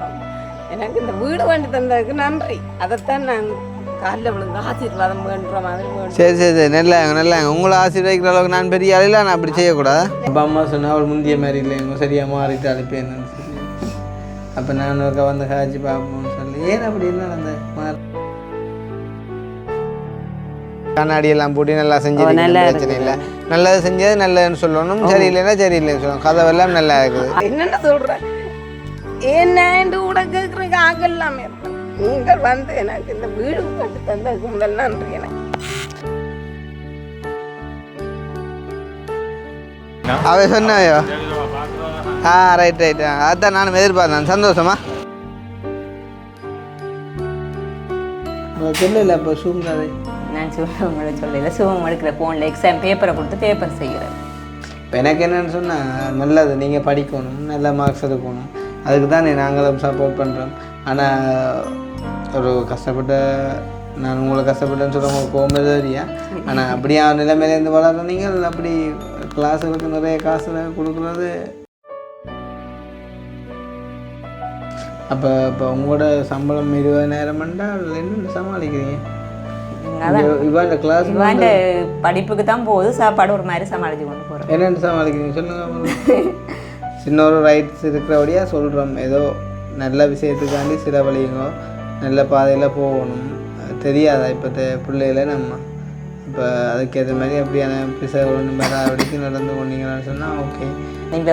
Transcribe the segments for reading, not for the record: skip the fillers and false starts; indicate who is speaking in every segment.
Speaker 1: தெய்வம். எனக்கு இந்த வீடு வேண்டி தந்ததுக்கு நன்றி. அதைத்தான் நான் காலில் விழுந்து ஆசீர்வாதம் வேண்டுற மாதிரி வேண்டும்.
Speaker 2: சரி சரி சரி நல்லாங்க உங்களை ஆசீர்வதிக்கிற அளவுக்கு நான் பெரிய ஆளில் நான் அப்படி செய்யக்கூடாது. அப்பா அம்மா சொன்னால் அவள் முந்திய மாதிரி இல்லைங்க சரியாக மாறிட்டு அனுப்பின்னு சொல்லி அப்போ நான் ஒருக்கா வந்து காய்ச்சி பார்ப்போம்னு சொல்லி ஏன் அப்படி என்ன அந்த கண்ணாடி எல்லாம் போட்டு நல்லா செஞ்சு பிரச்சனை இல்லை. நல்லது செஞ்சது நல்லதுன்னு சொல்லணும், சரியில்லைன்னா சரியில்லைன்னு சொல்லணும். கதவெல்லாம் நல்லா இருக்குது.
Speaker 1: என்னென்ன சொல்கிறேன் என்ன கூட கேட்குறதுக்கு ஆகலாமே. நீங்கள் வந்து எனக்கு இந்த வீடு கட்டு தந்ததுக்கு முதல் நன்றி. எனக்கு
Speaker 2: அவ சொன்னாயோ ரைட் அதான் நானும் எதிர்பார்த்தேன். சந்தோஷமா சொல்லல இப்போ சூம் கதை
Speaker 3: நான் உங்களை சொல்லல. சுகம் எடுக்கிற ஃபோனில் எக்ஸாம் பேப்பரை கொடுத்து பேப்பர் செய்கிறேன்.
Speaker 2: இப்போ எனக்கு என்னென்னு சொன்னால் நல்லது நீங்கள் படிக்கணும், நல்ல மார்க்ஸ் எடுக்கணும், அதுக்கு தான் நாங்களும் சப்போர்ட் பண்ணுறோம். ஆனால் ஒரு கஷ்டப்பட்ட நான் உங்களை கஷ்டப்பட்டேன்னு சொல்ல உங்களுக்கு கோமே தெரியா. ஆனால் அப்படியே நிலைமையிலேருந்து வளர நீங்கள் அப்படி கிளாஸுகளுக்கு நிறைய காசு கொடுக்குறது. அப்போ இப்போ உங்களோட சம்பளம் 20,000 என்றால் என்னென்னு சமாளிக்கிறீங்க?
Speaker 3: இவாண்ட படிப்புக்கு தான் போகுது, சாப்பாடு ஒரு மாதிரி சமாளிச்சு கொண்டு போகிறோம்.
Speaker 2: என்னென்னு சமாளிக்கிறீங்க சொல்லுங்கள். சின்ன ஒரு ரைட்ஸ் இருக்கிறபடியாக சொல்கிறோம். ஏதோ நல்ல விஷயத்துக்காண்டி சில வழிங்கோ நல்ல பாதையில் போகணும். தெரியாதா இப்போ பிள்ளைகளை நம்ம இப்போ அதுக்கேற்ற மாதிரி அப்படியான பிசர் ஒன்று வடித்து நடந்து கொண்டீங்கன்னு சொன்னால் ஓகே.
Speaker 3: இந்த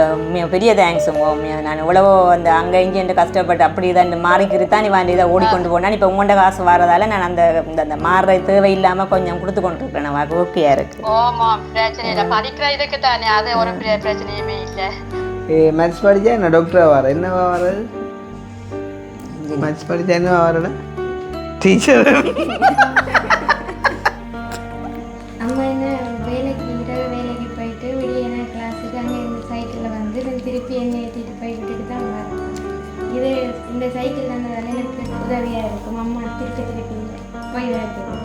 Speaker 3: பெரிய தேங்க்ஸுங்க. நான் எவ்வளவோ அந்த அங்கே இங்கே கஷ்டப்பட்டு அப்படி இதை மாறிக்கிட்டு தான் நீ வாண்டி இதை ஓடிக்கொண்டு போனால் இப்போ உங்கள்கிட்ட காசு வரதால நான் அந்த அந்த மாறுற தேவையில்லாமல் கொஞ்சம் கொடுத்து கொண்டு இருக்கிறேன். நான் ஓகேயா இருக்கு.
Speaker 4: ஆமாம், பிரச்சனை இல்லை. படிக்கிற இதுக்கு தானே, அது ஒரு பிரச்சனையுமே இல்லை.
Speaker 2: மேத்ஸ் படித்தா என்ன டாக்டராக வர என்னவா வர்றது? மேத்ஸ் படித்தா என்னவா வரல டீச்சர்.
Speaker 5: அம்மா என்ன வேலைக்கு வேலைக்கு போயிட்டு விடிய என்ன கிளாஸுக்கு அங்கே இந்த சைக்கிளில் வந்து திருப்பி என்ன ஏற்றிட்டு போய் விட்டுட்டு தான் வரேன். இது இந்த சைக்கிள் வந்ததால் எனக்கு உதவியாக இருக்கும். அம்மா திருப்பி போய் வரதுக்கு.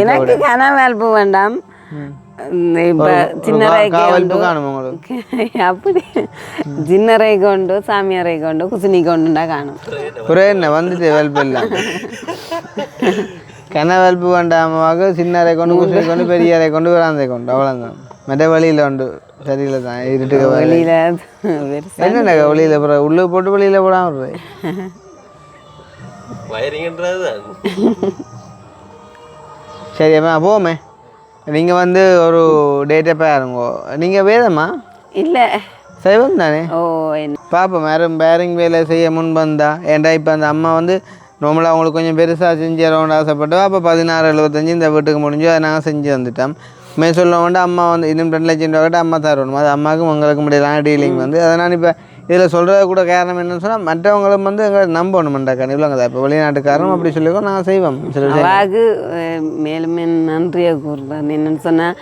Speaker 1: எனக்கு கனவேல்பு வேண்டாம். இப்போ சின்னரை அப்படி சின்னரை கொண்டு சாமியாரை கொண்டு குசினி கொண்டுண்டா காணும்.
Speaker 2: என்ன வந்துட்டு வேல்பு இல்லை கனவேல்பு வேண்டாமமாக சின்னரை கொண்டு குசினி கொண்டு பெரியரை கொண்டு விராந்தை கொண்டு அவ்வளோதான். மற்ற வழியில் உண்டு சரியில்லை தான் இருட்டுக்கு
Speaker 1: வெளியில்
Speaker 2: என்னென்ன வழியில் போகிற உள்ளே போட்டு வெளியில் போடாமல் சரி அம்மா போமே. நீங்கள் வந்து ஒரு டேட்டை பாருங்கோ. நீங்கள் வேதம்மா
Speaker 1: இல்லை
Speaker 2: சைவம் தானே?
Speaker 1: ஓ
Speaker 2: பார்ப்போம் யாரும் பேரிங் வேலை செய்ய முன் வந்தா. ஏன்டா இப்போ அந்த அம்மா வந்து நார்மலாக அவங்களுக்கு கொஞ்சம் பெருசாக செஞ்சு தரோன்னு ஆசைப்பட்டோம். அப்போ 1675 இந்த வீட்டுக்கு முடிஞ்சு அதை நாங்கள் செஞ்சு வந்துட்டோம். சொல்ல வேண்டாம் அம்மா வந்து இன்னும் 2 லட்சம் ரூபா கிட்ட அம்மா தரணும். அது அம்மாவுக்கும் உங்களுக்கு முடியலான டீலிங் வந்து அதை நான் இப்போ இதில் சொல்கிறது கூட காரணம் என்னன்னு சொன்னால் மற்றவங்களும் வந்து எங்களை நம்பணுமெண்டாக்கா இவ்வளோங்க தான் இப்போ வெளிநாட்டுக்காரரும் அப்படி சொல்லிக்கோ நாங்கள் செய்வோம்.
Speaker 1: அவாக்கு மேலும் நன்றியை கூறுறேன். என்னென்னு சொன்னால்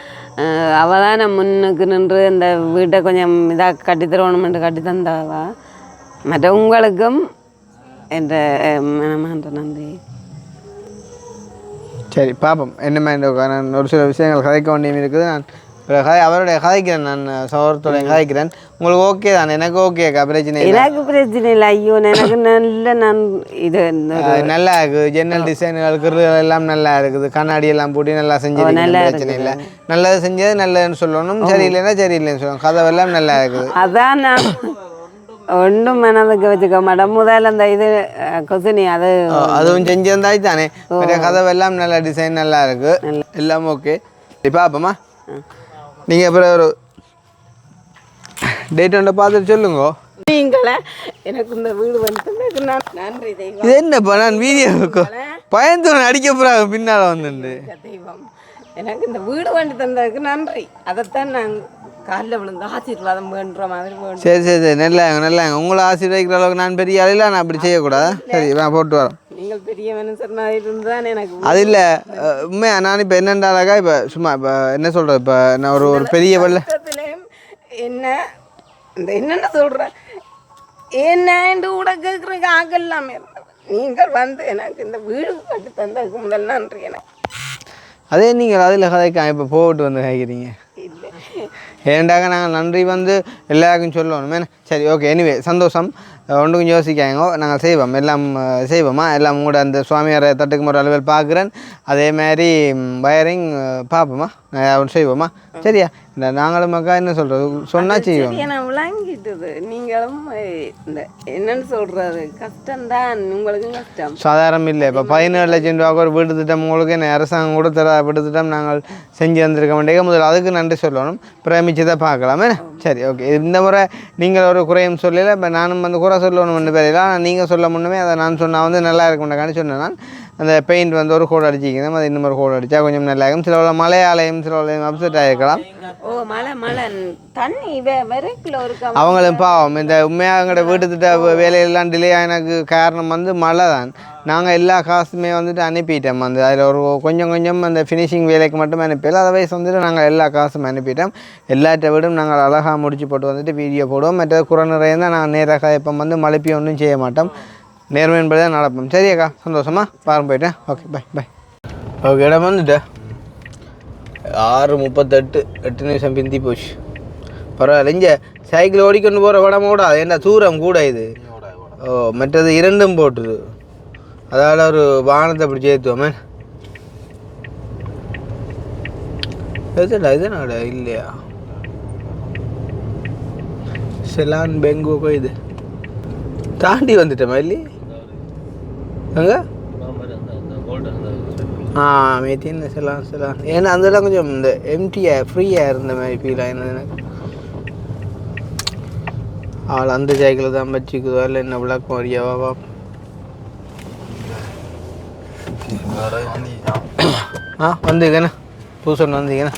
Speaker 1: அவள் தான் நான் முன்னுக்கு நின்று இந்த வீட்டை கொஞ்சம் இதாக கட்டித்தரணுமென்று கட்டி தந்தாவா. மற்ற உங்களுக்கும் என்ற மனமான்ற நன்றி.
Speaker 2: சரி பார்ப்போம் என்ன மாதிரி நான் ஒரு சில விஷயங்கள் கதைக்க வேண்டியும் இருக்குது. நான் அவருடைய கதைக்கிறேன், நான் சௌரத்தோடைய கதைக்கிறேன். உங்களுக்கு ஓகே தான்? எனக்கு ஓகேக்கா, பிரச்சனை இல்லை.
Speaker 1: எனக்கு பிரச்சனை இல்லை. ஐயோ எனக்கு நல்ல நான் இது
Speaker 2: நல்லா இருக்குது. ஜன்னல் டிசைன்கள் கிருகள் எல்லாம் நல்லா இருக்குது. கண்ணாடி எல்லாம் போட்டு நல்லா செஞ்சு பிரச்சனை இல்லை. நல்லது செஞ்சது நல்லதுன்னு சொல்லணும், சரியில்லைன்னா சரியில்லைன்னு சொல்லணும். கதவெல்லாம் நல்லா இருக்குது.
Speaker 1: அதான் நான் ஒன்றும் மனதுக்கு வச்சுக்க மாட்டேன். முதல்ல அந்த இது கொசுனி
Speaker 2: அதுவும் செஞ்சிருந்தாய் தானே. கதவெல்லாம் நல்ல டிசைன் நல்லா இருக்கு, எல்லாம் ஓகே. பார்ப்போமா நீங்கள் அப்புறம் ஒரு டேட் ஒன்றை பார்த்துட்டு சொல்லுங்க.
Speaker 1: நீங்களே எனக்கு இந்த வீடு வந்து நன்றி தெய்வம்.
Speaker 2: இது என்னப்பா நான் வீடியோ பயந்து அடிக்க போகிறாங்க பின்னால் வந்துண்டு.
Speaker 1: தெய்வம் எனக்கு இந்த வீடு வேண்டி தந்ததுக்கு நன்றி. அதைத்தான் நான் காலில் விழுந்து ஆசீர்வாதம் வேண்டுற மாதிரி வேண்டும்.
Speaker 2: சரி சரி சரி நல்லாங்க உங்களை ஆசீர்வதிக்கிற அளவுக்கு நான் பெரிய ஆளில் நான் அப்படி செய்யக்கூடாது. சரி போட்டு வரோம்.
Speaker 1: நீங்கள் பெரிய மனுஷர் மாதிரி இருந்தால் எனக்கு
Speaker 2: அது இல்லை உண்மையா. நான் இப்போ என்னென்றாக்கா இப்போ சும்மா இப்போ என்ன சொல்கிறேன், இப்போ நான் ஒரு பெரிய வெள்ள
Speaker 1: என்ன இந்த என்னென்ன சொல்கிறேன் என்ன கூட கேட்குறதுக்கு ஆகலாமே. நீங்கள் வந்து எனக்கு இந்த வீடு கட்டி தந்ததுக்கு முதல் நன்றி. எனக்கு
Speaker 2: அதே நீங்கள் அதில் கதைக்க இப்போ போட்டு வந்து கேட்குறீங்க.
Speaker 1: இல்லை
Speaker 2: ஏண்டாக நாங்கள் நன்றி வந்து எல்லாருக்கும் சொல்லணும் என்ன. சரி ஓகே எனிவே சந்தோஷம். ஒன்றுக்கும் யோசிக்காங்க, நாங்கள் செய்வோம் எல்லாம் செய்வோமா. எல்லாம் கூட அந்த சுவாமியாரை தட்டுக்கு முறை அளவில் பார்க்குறேன். அதே மாதிரி வயரிங் பார்ப்போமா, செய்வோமா. சரியா, இந்த நாங்களும் மக்கா என்ன சொல்கிறது சொன்னால் செய்வோம்.
Speaker 1: நான் விளங்கிட்டுது. நீங்களும் இந்த என்னன்னு சொல்கிறது கஷ்டம்தான், உங்களுக்கும் கஷ்டம்
Speaker 2: சாதாரணம் இல்லை. இப்போ 17 லட்சம் ரூபாய்க்கு ஒரு வீட்டு திட்டம் உங்களுக்கு என்ன அரசாங்கம் கூட தர வீட்டு திட்டம் நாங்கள் செஞ்சு வந்திருக்க வேண்டிய முதல்ல அதுக்கு நன்றி சொல்லணும். பிரமிச்சதை பார்க்கலாமே. சரி ஓகே, இந்த முறை நீங்கள் ஒரு குறையும் சொல்லல. இப்போ நானும் வந்து குறை சொல்லணும்னு பேர். ஆனால் நீங்கள் சொல்ல முன்னமே அதை நான் சொன்னால் வந்து நல்லா இருக்கும்னு சொன்னேன். நான் அந்த பெயிண்ட் வந்து ஒரு கோடு அடிச்சிக்கிறேன், அது இன்னும் ஒரு கோடு அடித்தா கொஞ்சம் நல்லா இருக்கும். சில மழையாலையும் சில அப்செட் ஆகிருக்கலாம்.
Speaker 1: மழை தண்ணி வரைக்குள்ள ஒரு
Speaker 2: அவங்களும் பாவம். இந்த உண்மையாக எங்களோட வீட்டு திட்ட வேலையெல்லாம் டிலே ஆனதுக்கு காரணம் வந்து மழை தான். நாங்கள் எல்லா காசுமே வந்துட்டு அனுப்பிட்டோம். அந்த அதில் ஒரு கொஞ்சம் அந்த ஃபினிஷிங் வேலைக்கு மட்டும் அனுப்பிடல. அதர்வைஸ் வந்துட்டு நாங்கள் எல்லா காசும் அனுப்பிட்டோம். எல்லாற்றை விடும் நாங்கள் அழகாக முடிச்சு போட்டு வந்துட்டு வீடியோ போடுவோம். மற்றது குறை நிறைய தான் நாங்கள் நேராக இப்போ வந்து மழைப்பி ஒன்றும் செய்ய மாட்டோம். நேர்மை என்பதை தான் நடப்போம். சரியாக்கா, சந்தோஷமா பாரம் போயிட்டேன். Okay bye by. ஓகே, இடம் வந்துட்டேன் 6:38, 8 நிமிஷம் பிந்தி போச்சு. பரவாயில்ல. இங்கே சைக்கிள் ஓடிக்கொண்டு போகிற படம் ஓடாது, என்ன தூரம் கூட இது. ஓ, மற்றது 2ம் போட்டுது. அதால் ஒரு வாகனத்தை அப்படி சேர்த்துவோமே. இதுனாடா இல்லையா செலான் பெங்கோக்கோ இது தாண்டி வந்துட்டேன் இல்லை அங்கே மேத்தின்னு செலான் ஏன்னா அந்த இடம் கொஞ்சம் இந்த எம்டியாக ஃப்ரீயாக இருந்த மாதிரி ஃபீல் ஆகினது எனக்கு. அவள் அந்த சைக்கிள் தான் வச்சுக்குதோ இல்லை என்ன விளக்கம் வரியாவா. வந்தீங்கண்ணா பூசன் வந்தீங்கண்ணா.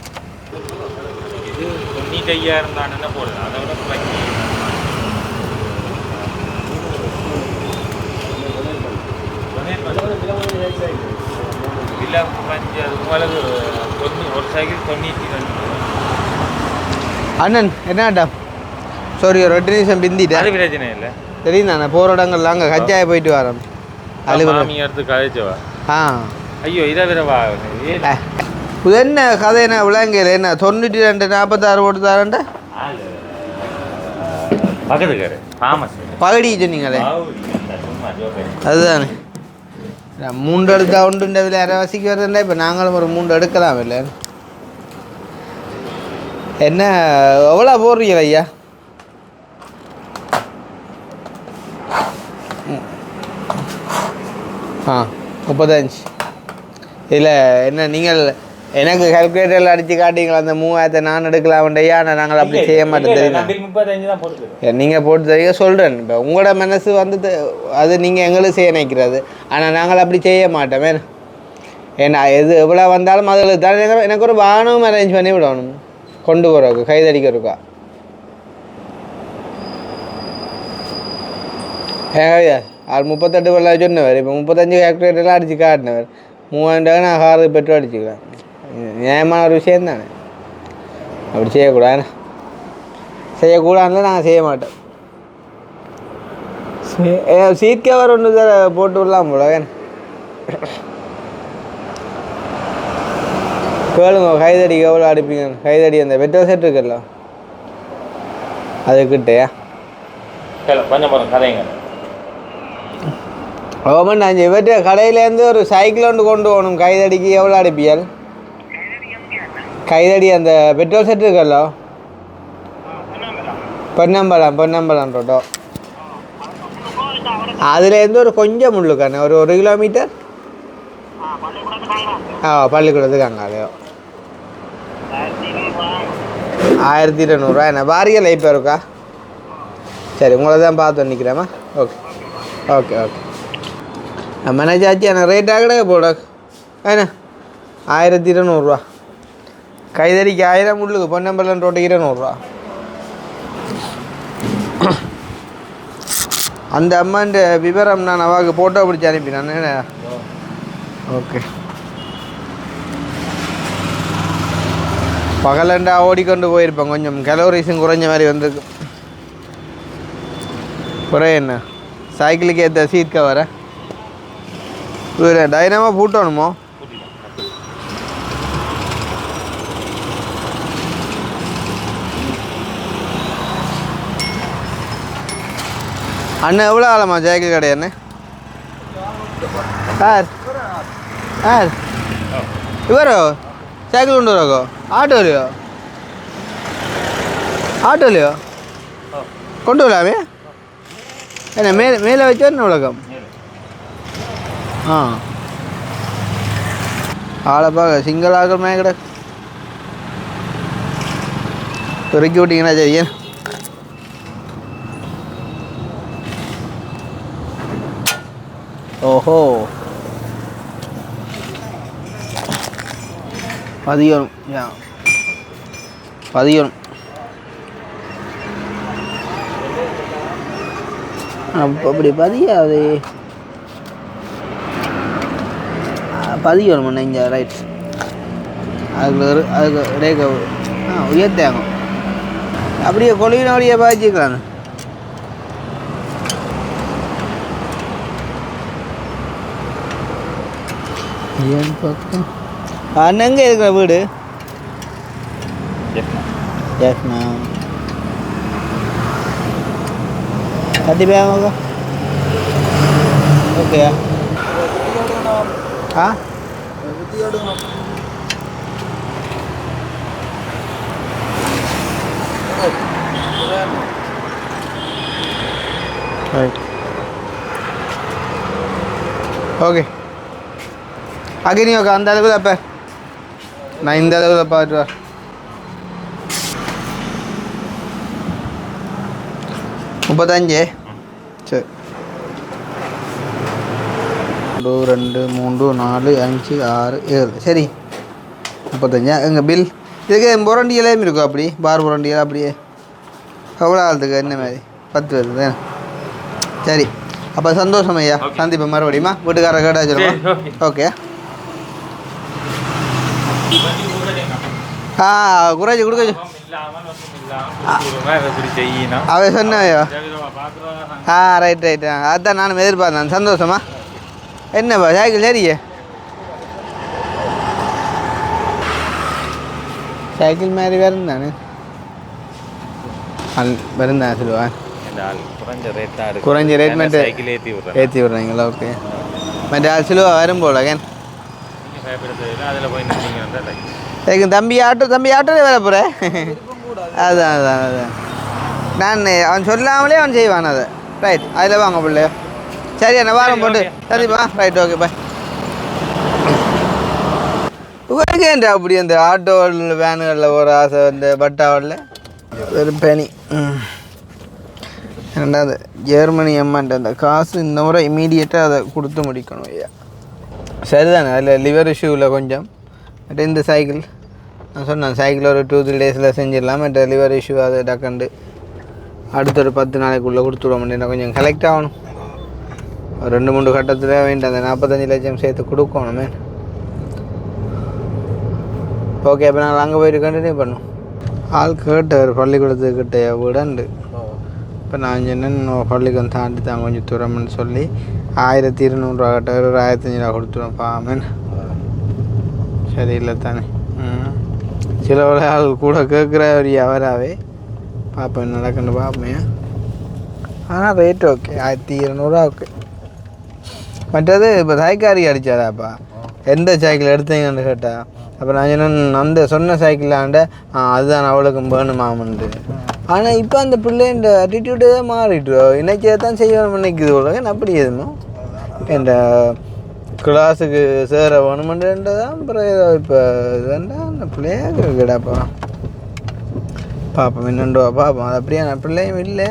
Speaker 2: அண்ணன் என்னடா சாரி ஒரு 2 நிமிஷம் பிந்திட்டேன்.
Speaker 6: அது பிரச்சனை இல்லை,
Speaker 2: தெரியும் தானே போகிற இடங்கள்ல அங்கே கஜ்ஜாய போயிட்டு வரோம்.
Speaker 6: எடுத்து கழிச்சவா. ஐயோ இதை விரவா
Speaker 2: இது என்ன கதை என்ன விளங்கல என்ன 92 46 போட்டு தரேன்டா
Speaker 6: பக்கத்துக்காரு
Speaker 2: பகடி சொன்னீங்களே அதுதானே. 3 எடுத்தா உண்டு இதில் அரைவாசிக்கு வருதுண்டா. இப்போ நாங்களும் ஒரு 3 எடுக்கலாம் இல்லை. என்ன எவ்வளோ போடுறீங்க ஐயா? ஆ 35. இல்லை என்ன நீங்கள் எனக்கு கால்குலேட்டரில் அடித்து காட்டிங்களா அந்த 3000 நான் எடுக்கலாம் ஐயா. ஆனால் நாங்கள் அப்படி செய்ய மாட்டோம் தெரியுமா. நீங்கள் போட்டு தரீங்க சொல்கிறேன். இப்போ உங்களோட மனசு வந்து அது நீங்கள் எங்களுக்கு செய்ய நினைக்கிறது. ஆனால் நாங்கள் அப்படி செய்ய மாட்டோம். ஏன்னா எது எவ்வளோ வந்தாலும் அதில் தான் எனக்கு ஒரு வாகனம் அரேஞ்ச் பண்ணி விடணும் கொண்டு போகிறதுக்கு கைதடிக்கிறதுக்கா. ஏன் 38 வெள்ள சொன்னவர் இப்போ 35 கால்குலேட்டர்லாம் அடித்து காட்டினவர் 3000 நான் காரு பெட்ரோல் அடிச்சுக்கிறேன். நியாயமான ஒரு விஷயம் தானே. அப்படி செய்யக்கூடாது. செய்யக்கூடாதுல நாங்கள் செய்ய மாட்டோம். சீட் கவர் ஒன்று தான் போட்டு விடலாம் போல. கேளுங்க கைதடிக்கு எவ்வளோ அடிப்பீங்க? கைதடி அந்த பெட்ரோல் செட் இருக்குல்ல அதுக்கிட்டயா
Speaker 6: கொஞ்சம் கதைங்க.
Speaker 2: கவர்மெண்ட் 5 பேர்ட்டு கடையிலேருந்து ஒரு சைக்கிள் ஒன்று கொண்டு போகணும். கைதடிக்கு எவ்வளோ அடிப்பியல்? கைதடி அந்த பெட்ரோல் செட் இருக்குல்ல பொன்னம்பலம் ரோட்டோ அதுலேருந்து ஒரு கொஞ்சம் முள்ளுக்கானே ஒரு 1 கிலோமீட்டர். பள்ளிக்கூடத்துக்கு அங்காலையோ 1200 என்ன பாரிகள் இப்போ இருக்கா? சரி உங்களை தான் பார்த்து நிற்கிறேம்மா. ஓகே ஓகே ஓகே மேனேஜாச்சு எனக்கு ரேட்டாக கிடையாது போட ஏண்ணா 1200 கைதறிக்கு 1000 உள்ளுக்கு பொன்னம்பலம் ரோட்டுக்கு 200. அந்த அம்மாண்ட விவரம் நான் அவாவுக்கு ஃபோட்டோ பிடிச்சி அனுப்பினேன். ஓகே பகலண்டா ஓடிக்கொண்டு போயிருப்பேன். கொஞ்சம் கலோரிஸும் குறைஞ்ச மாதிரி வந்திருக்கு. குறை என்ன சைக்கிளுக்கு ஏற்ற சீட் கவரை டைனமாக பூட்டணுமோ? அண்ணன் எவ்வளோ ஆளம்மா சைக்கிள் கடை அண்ணே? சார் சார் இவரோ சைக்கிள் கொண்டு வரோக்கோ? ஆட்டோலையோ கொண்டு வரலாமே? என்ன மேலே வச்சா என்ன உலகம்? ஆ ஆளை பார்க்க சிங்கிள் ஆகமே கிட இறக்கி விட்டிங்கன்னா சரி. ஓஹோ பதியணும் அப்படி பதியாது பதியணும் இங்கே ரைட் அதுக்கு ரேக உயர்த்தாங்க அப்படியே கொழுவினோடைய பாய்ச்சிக்கலாம். ஏன் பக்கம் அண்ணன் எங்கே இருக்கிற வீடு? ஜெஃப்னா கண்டிப்பாக ஓகேயா? ஆ ரைட் ஓகே அங்கே நீ ஓகே அந்த அளவுக்கு அப்போ நான் இந்த அளவில் பார்த்துட்டு வரேன். 35 சரி 1 2 3 4 5 6 7 சரி 35 எங்கள் பில் இதுக்கு புரண்டியெல்லாம் இருக்கும் அப்படி பார் புரண்டியெல்லாம் அப்படியே எவ்வளோ ஆகுதுக்கு என்ன மாதிரி 10 வருது சரி. அப்போ சந்தோஷம் ஐயா சந்திப்பேன் மறுபடியுமா வீட்டுக்காரரை கேட்டா சொல்லுவோம். ஓகே குறைச்சி கொடுக்க அவ சொன்னாயோ? ரைட் அதான் நானும் எதிர்பார்த்தேன். சந்தோஷமா என்னப்பா சைக்கிள் சரியே சைக்கிள் மாதிரி வருந்தானே வருந்தான் சொல்லுவான். குறைஞ்ச ரேட் மட்டும் ஏற்றி விட்றீங்களா? ஓகே மற்ற சிலுவா வரும் போல தம்பி ஆட்டோலே வர போகிறேன். அதான் நான் அவன் சொல்லாமலே அவன் செய்வான் அதை. ரைட் அதில் வாங்க பிள்ளையோ. சரி என்ன வாரம் போட்டு சரிப்பா ரைட் ஓகே பாய். உங்களுக்கு ஏன்டா அப்படி அந்த ஆட்டோவில் வேனுகளில் ஒரு ஆசை இந்த பட்டாவில் வெறும் பனி. ரெண்டாவது ஜெர்மனி அம்மான்ட்டு அந்த காசு இந்த முறை இமீடியட்டாக அதை கொடுத்து முடிக்கணும் ஐயா. சரிதானே அதில் லிவர் இஷ்யூவில் கொஞ்சம் பட் இந்த சைக்கிள் நான் சொன்னேன் சைக்கிள் ஒரு 2-3 டேஸில் செஞ்சிடலாம். பட் லிவர் இஷ்யூ அதை டக்கண்டு அடுத்த ஒரு 10 நாளைக்குள்ளே கொடுத்துட முடியும். கொஞ்சம் கலெக்ட் ஆகணும். ஒரு 2-3 கட்டத்தில் வேண்டாம் அந்த 45 லட்சம் சேர்த்து கொடுக்கணுமே. ஓகே அப்போ நாங்கள் அங்கே போய்ட்டு கண்டினியூ பண்ணோம். ஆள் கேட்டார் பள்ளிக்கூடத்துக்கிட்ட வீடண்டு. இப்போ நான் சொன்னேன் பள்ளிக்கூடம் தாண்டி தான் கொஞ்சம் தூரம்னு சொல்லி 1200 கட்டார் ஒரு 1500 கொடுத்துருவோம் பாமேன். சரியில்லை தானே சில ஆள் கூட கேட்குற ஒரு அவராகவே பார்ப்பேன் நடக்குன்னு பார்ப்பேன். ஆனால் ரேட் ஓகே 1200 ஓகே. மற்றது இப்போ சைக்காரி அடித்தாராப்பா எந்த சைக்கிள் எடுத்தீங்கன்னு கேட்டால் அப்போ நான் சொன்னேன் அந்த சொன்ன சைக்கிளாண்ட அதுதான் அவளுக்கும் வேணுமாமன்ட்டு. ஆனால் இப்போ அந்த பிள்ளைன்ற ஆட்டிடியூடே தான் மாறிட்டு இன்றைக்கே தான் செய்யணும் நினைக்குது உலகம் அப்படி எதுமோ என்ற கிளாஸுக்கு சேர வேணுமென்றுதான் அப்புறம் ஏதோ இப்போ இதுண்டா அந்த பிள்ளையாக கிடாப்பா பார்ப்போம் என்னண்டுவா பார்ப்போம். அது அப்படியே நான் பிள்ளையும் இல்லை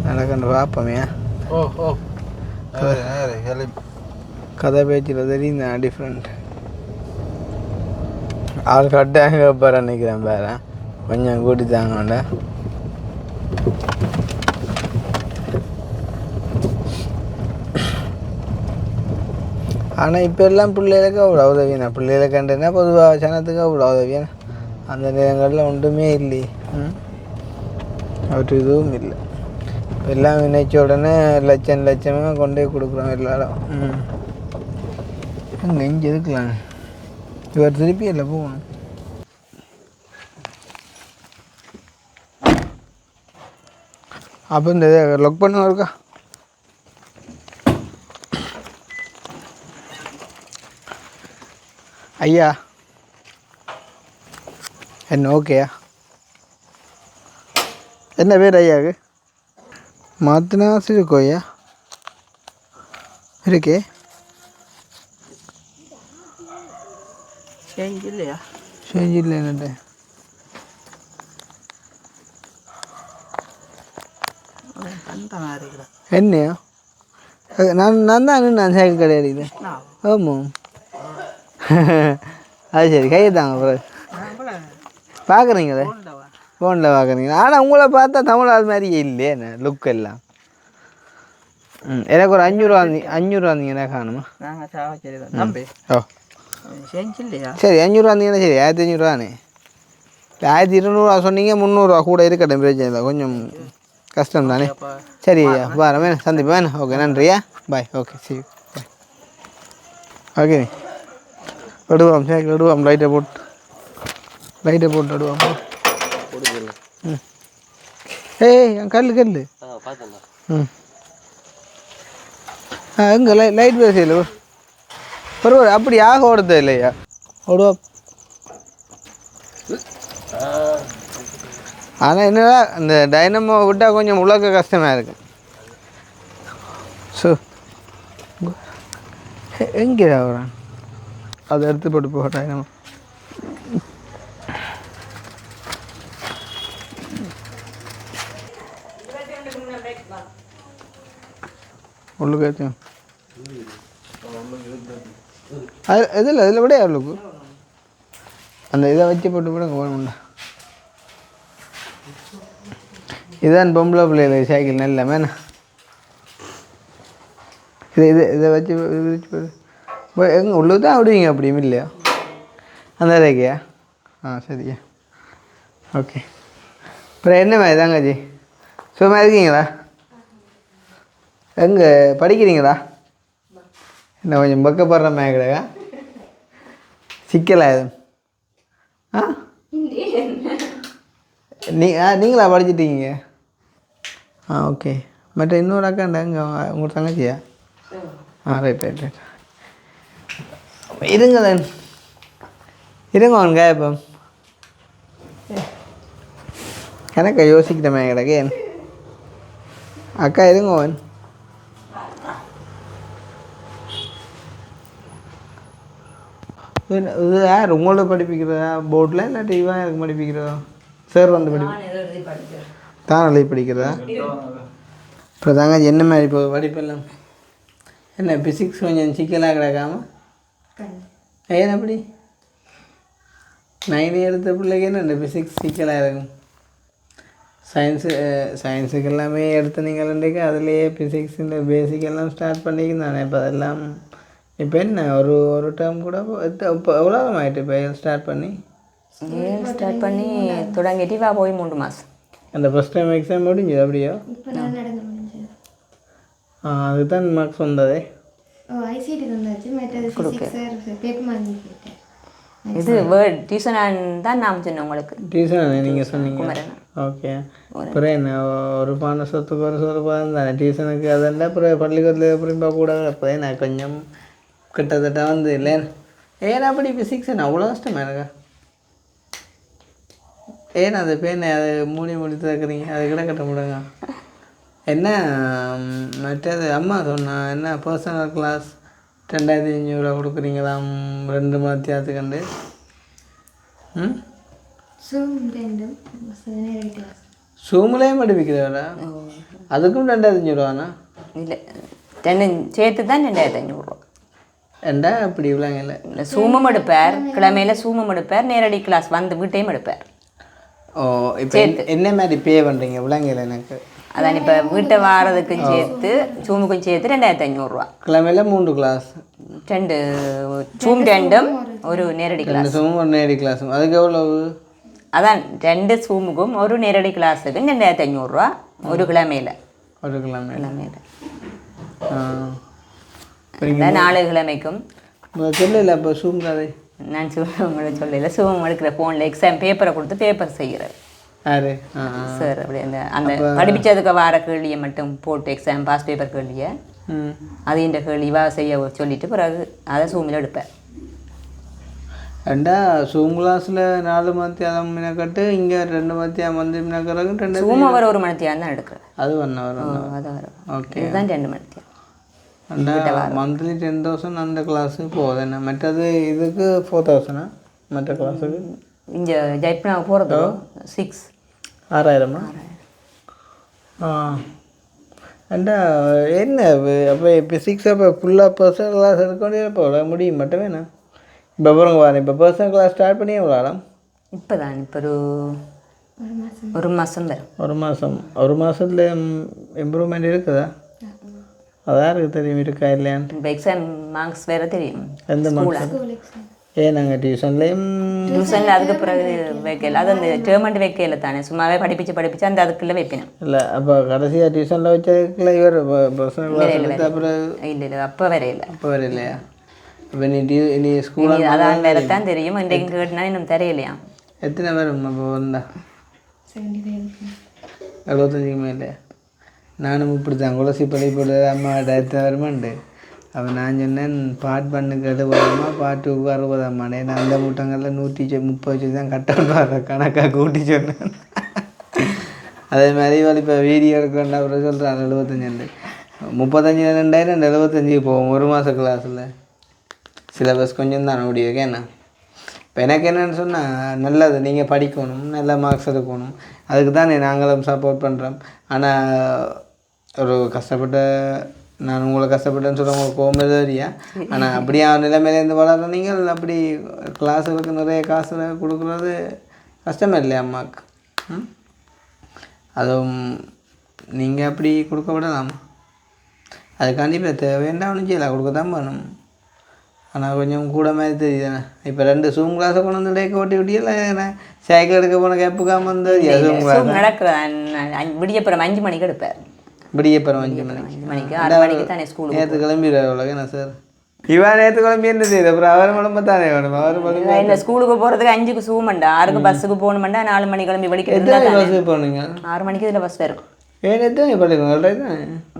Speaker 2: நடக்கண்டு பார்ப்போமே. கதை பேச்சில் தெரியுங்க டிஃப்ரெண்ட் ஆள் கட்டாங்க பாரு நினைக்கிறேன் பாரு கொஞ்சம் கூட்டி தாங்கண்டா. ஆனால் இப்போ எல்லாம் பிள்ளைகளுக்கு அவ்வளோ உதவினா பிள்ளைகளுக்கு கண்டனா பொதுவாக சனத்துக்கு அவ்வளோ உதவியான அந்த நேரங்களில் ஒன்றுமே இல்லை. அவற்று இதுவும் இல்லை. இப்போ எல்லாம் நினைச்ச உடனே லட்சமாக கொண்டே கொடுக்குறோம் எல்லாரும். அங்கே இங்கே இருக்கலாம் இவர் திருப்பி இல்லை போகணும். அப்போ இந்த லாக் பண்ண இருக்கா? ஐயா என்ன ஓகேயா? என்ன பேர் ஐயாவுக்கு? மாத்தினாஸ் இருக்கோ ஐயா? இருக்கே
Speaker 7: செஞ்சில்லையா?
Speaker 2: செஞ்சில்லை என்னட்டு
Speaker 7: அந்த மாதிரி
Speaker 2: என்னையா? நான் தான் சைக்கிள் கிடையாது. ஆமாம் அது சரி கையை தாங்க பிறகு பார்க்குறீங்களே ஃபோனில் பார்க்குறீங்க. ஆனால் உங்களை பார்த்தா தமிழ் அது மாதிரியே இல்லையே என்ன லுக் எல்லாம். எனக்கு ஒரு 5 ரூபா வந்தீங்கன்னா காணுமா?
Speaker 7: நாங்கள் சாவச்சேரி தான் தம்பி.
Speaker 2: ஓ
Speaker 7: செஞ்சில்லையா?
Speaker 2: சரி 5 ரூபா வந்தீங்கன்னா சரி 1500 1200 சொன்னீங்க. 300 கூட இருக்கட்டும், பிரச்சனை இல்லை. கொஞ்சம் கஷ்டம் தானே. சரி ஐயா பாரு வேணும் சந்திப்பு வேணும். ஓகே நன்றியா, பாய். ஓகே சரி பாய். ஓகே விடுவோம் சைக்கிள் விடுவோம். லைட்டை போட்டு விடுவோம். ம் ஏய் கல் ம் எங்கே லைட் பேசையில் ஒரு அப்படி ஆக ஓடுறது இல்லையா? ஓடுவா. ஆனால் என்னடா இந்த டைனமோ விட்டால் கொஞ்சம் உலக கஷ்டமாக இருக்கு. ஸோ எங்கே வரான் அதை எடுத்து போட்டு போக டைனமோ. உள்ளுக்கு அது இதில் விட அவளுக்கு அந்த இதை வச்சு போட்டு போட போகணும்டா. இதுதான் பொம்பளை பிள்ளைகள் சைக்கிள் நல்ல மேனா. இதை வச்சு எங்கே உள்ளது தான் விடுவீங்க அப்படியும் இல்லையா? அந்த ரேக்கையா? சரியா ஓகே. அப்புறம் என்ன மாதிரி தாங்கஜி சும்மா இருக்கீங்களா? எங்கே படிக்கிறீங்களா? என்ன கொஞ்சம் பக்கப்படுற மாதிரி கிடையா? சிக்கலா எதுவும்? நீங்களா படிச்சிட்டீங்க? ஓகே. மற்ற இன்னொரு அக்காண்டா இங்கே உங்கள் தங்கச்சியா? ரைட் இருங்களேன் அவனுங்க இப்போ எனக்கு யோசிக்கிட்டமே கிடக்கு அக்கா இருங்கவன். இது யார் உங்களோட படிப்பிக்கிறதா போர்டில் இல்லாட்டி இவன் எனக்கு படிப்பிக்கிறதா? சார் வந்து தான் எழுதி படிக்கிறதா? இப்போ தாங்க என்ன மாதிரி இப்போ படிப்பெல்லாம் என்ன ஃபிசிக்ஸ் கொஞ்சம் சிக்கலாக கிடக்காமல் ஏன் அப்படி 9 எடுத்த பிள்ளைக்கு என்ன இந்த ஃபிசிக்ஸ் சிக்கலாக இருக்கும்? சயின்ஸுக்கு எல்லாமே எடுத்து நீங்கள் அதுலேயே ஃபிசிக்ஸ் இந்த பேசிக் எல்லாம் ஸ்டார்ட் பண்ணிக்கிறேன். இப்போ அதெல்லாம் இப்போ என்ன ஒரு டேர்ம் கூட இப்போ எவ்வளோ ஆகிட்டு இப்போ ஸ்டார்ட் பண்ணி
Speaker 3: தொடங்கிட்டு வா போய் 3 மாதம்.
Speaker 2: அந்த ஃபஸ்ட் டைம் எக்ஸாம் முடிஞ்சது அப்படியோ? அதுதான் மார்க்ஸ் வந்ததே.
Speaker 3: இது வேர்ட் டியூஷன் தான் நான் சொன்னேன் உங்களுக்கு.
Speaker 2: டியூஷன் நீங்கள் சொன்னீங்க. ஓகே. அப்புறம் என்ன ஒரு பானை சொத்துக்கு ஒரு சொத்து பாதம் தானே டியூஷனுக்கு. அதெல்லாம் அப்புறம் பள்ளிக்கூடத்தில் எப்படி கூட அப்போ நான் கொஞ்சம் கிட்டத்தட்ட வந்து இல்லை. ஏன்னா அப்படி ஃபிசிக்ஸ் என்ன அவ்வளோ கஷ்டமா இருக்கா? ஏன்னா அது பேனை அது மூடி திறக்கிறீங்க அது கிட்ட கட்ட முடியுங்க. என்ன மற்றது அம்மா சொன்னா என்ன பர்சனல் கிளாஸ் 2500 கொடுக்குறீங்களாம் 2 மத்தியானத்துக்கு. சூம்லேயும் படிப்பிக்கிறவரா? அதுக்கும் 2500
Speaker 3: இல்லை 2 சேர்த்து தான் 2500.
Speaker 2: ஏண்டா அப்படி இவ்வளோங்க இல்லை.
Speaker 3: சூமம் எடுப்பார், கிழமையில் சூமம் எடுப்பார், நேரடி கிளாஸ் வந்து வீட்டையும் எடுப்பார்.
Speaker 2: ஓ இப்போ என்ன மாதிரி பே பண்ணுறீங்க இவ்வளோங்க எனக்கு?
Speaker 3: அதான் இப்போ வீட்டை வாரதுக்கும் சேர்த்து சூமுக்கும் சேர்த்து 2500.
Speaker 2: கிழமையில் 3 கிளாஸ்
Speaker 3: 2 சூம் 2ம் ஒரு நேரடி கிளாஸ்.
Speaker 2: 2 சூம் ஒரு நேரடி கிளாஸும் அதுக்கு எவ்வளவு?
Speaker 3: அதான் 2 சூமுக்கும் ஒரு நேரடி கிளாஸுக்கு 2500 ஒரு கிழமையில்.
Speaker 2: ஒரு கிழமையில்
Speaker 3: 4 கிழமைக்கும்
Speaker 2: சொல்லல. அப்போ சூம் கதை
Speaker 3: நான் உங்களை சொல்லல. சூம் எடுக்கிற ஃபோனில் எக்ஸாம் பேப்பரை கொடுத்து பேப்பர் செய்கிறேன்.
Speaker 2: யாரு
Speaker 3: சார் அப்படி அந்த படிப்பிச்சதுக்கு வார கேள்வியை மட்டும் போட்டு எக்ஸாம் பாஸ் பேப்பர் கேள்வியை அது இந்த கேள்வி இவா செய்ய சொல்லிட்டு பிறகு அதை சூமில் எடுப்பேன்.
Speaker 2: ரெண்டா சூம் கிளாஸில் 4 மணித்தியாலம் மினக்கட்டு இங்கே 2 மணித்தியாலம் வந்து மினக்கிறதுக்கு 2
Speaker 3: சூம் அவர் 1 மணித்தியாலம் தான் எடுக்கிறேன்.
Speaker 2: அது 1 hour.
Speaker 3: அது வரும்.
Speaker 2: ஓகே,
Speaker 3: இதுதான் 2 மணித்தியாலம்.
Speaker 2: மந்த்லி 10,000 அந்த கிளாஸுக்கு போகுது என்ன மற்றது இதுக்கு 4,000 மற்ற கிளாஸுக்கு
Speaker 3: இங்கே ஜெய்ப்னாவுக்கு போகிறது 6.
Speaker 2: 6,000. ஏண்டா என்ன அப்போ இப்போ 6 அப்போ ஃபுல்லாக பர்சனல் கிளாஸ் எடுக்கொண்டே போகல முடியும் மட்டும் வேணா. இப்போ பாருங்க வரேன், இப்போ பர்சனல் கிளாஸ் ஸ்டார்ட் பண்ணி எவ்வளோ ஆகும்?
Speaker 3: இப்போ தான் இப்போ ஒரு மாதம் வரும்.
Speaker 2: ஒரு மாதத்தில் இம்ப்ரூவ்மெண்ட் இருக்குதா? அதான் இருக்குது தெரியும் இருக்கா இல்லையான்னு.
Speaker 3: இப்போ எக்ஸாம் மார்க்ஸ் வேறு தெரியும்.
Speaker 2: எந்த மார்க்ஸ்? நாங்கள்
Speaker 3: டியூஷனில் அதுக்கு பிறகு வைக்கல, அது அந்த டேர்மெண்ட் வைக்கல தானே, சும்மாவே படிப்பிச்சு அந்த அதுக்குள்ளே வைப்பினேன்.
Speaker 2: இல்லை அப்போ கடைசியாக டியூஷனில் வச்சதுக்குள்ள இவர் பர்சனல் கிளாஸ் எடுத்து அப்புறம்
Speaker 3: இல்லை அப்போ வரையில.
Speaker 2: அப்போ வரையிலையா? இப்போ நீ ஸ்கூலில்
Speaker 3: அதான் வேறு தான் தெரியும். இன்றைக்கு கேட்டுனா இன்னும் தெரியலையா?
Speaker 2: எத்தனை வரும் அப்போ வந்தா? 75க்கு மேலே. நானும் இப்படி தான் குலசி பள்ளிப்பட அம்மா எத்தனை வருமாண்டு. அப்போ நான் சொன்னேன் பாட் பண்ணுக்கு 70 பாட்டுக்கு 60 ஏன்னா அந்த மூட்டங்களில் 130 தான் கட்டணும் கணக்காக கூட்டி சொன்னேன். அதே மாதிரி இப்போ வீடியோ எடுக்கணுன்னா அப்புறம் சொல்கிறேன் 75 35,000 75 போகும் ஒரு மாத கிளாஸில். சிலபஸ் கொஞ்சம் தான் முடியும். ஏன்னா இப்போ எனக்கு என்னென்னு சொன்னால் நல்லது, நீங்கள் படிக்கணும், நல்ல மார்க்ஸ் எடுக்கணும், அதுக்கு தான் நாங்களும் சப்போர்ட் பண்ணுறோம். ஆனால் ஒரு கஷ்டப்பட்ட நான் உங்களை கஷ்டப்பட்டேன்னு சொல்ல உங்களுக்கு கோவம் தெரியா. ஆனால் அப்படியே நிலைமையிலேருந்து வளர நீங்கள் அப்படி கிளாஸுகளுக்கு நிறைய காசு கொடுக்குறது கஷ்டமே இல்லையா அம்மாவுக்கு? அதுவும் நீங்கள் அப்படி கொடுக்க விடலாமா? அதுக்காண்டி இப்போ தேவையான செய்யலாம், கொடுக்க தான் வேணும். ஆனால் கொஞ்சம் கூட மாதிரி தெரியுதுண்ணே. இப்போ 2 சூம் கிளாஸை கொண்டு வந்து டேக்க ஓட்டி விட்டியல சைக்கிள் எடுக்க போன கேப்புக்காம வந்து சூம் கிளாஸ்
Speaker 3: நடக்கிறேன். விடியப்புறம் 5 மணிக்கு எடுப்பேன்.
Speaker 2: விடியப்புறம் 5 மணிக்கு 6 மணிக்கு தானே ஸ்கூல். நேற்று கிளம்பிடுறவளங்க என்ன சார்? இவன் நேற்று கிளம்பி என்ன செய்யுது? அப்புறம் அவர் கிளம்ப தானே வேணும். அவர்
Speaker 3: இல்லை ஸ்கூலுக்கு போகிறதுக்கு 5க்கு சூமண்டா, 6க்கு பஸ்ஸுக்கு போகணுமெண்டா 4 மணி கிளம்பி படிக்கிறது.
Speaker 2: பஸ்ஸுக்கு போனீங்க?
Speaker 3: 6 மணிக்கு இதில் பஸ் வரும்.
Speaker 2: எத்தனை பள்ளிக்கூடம்?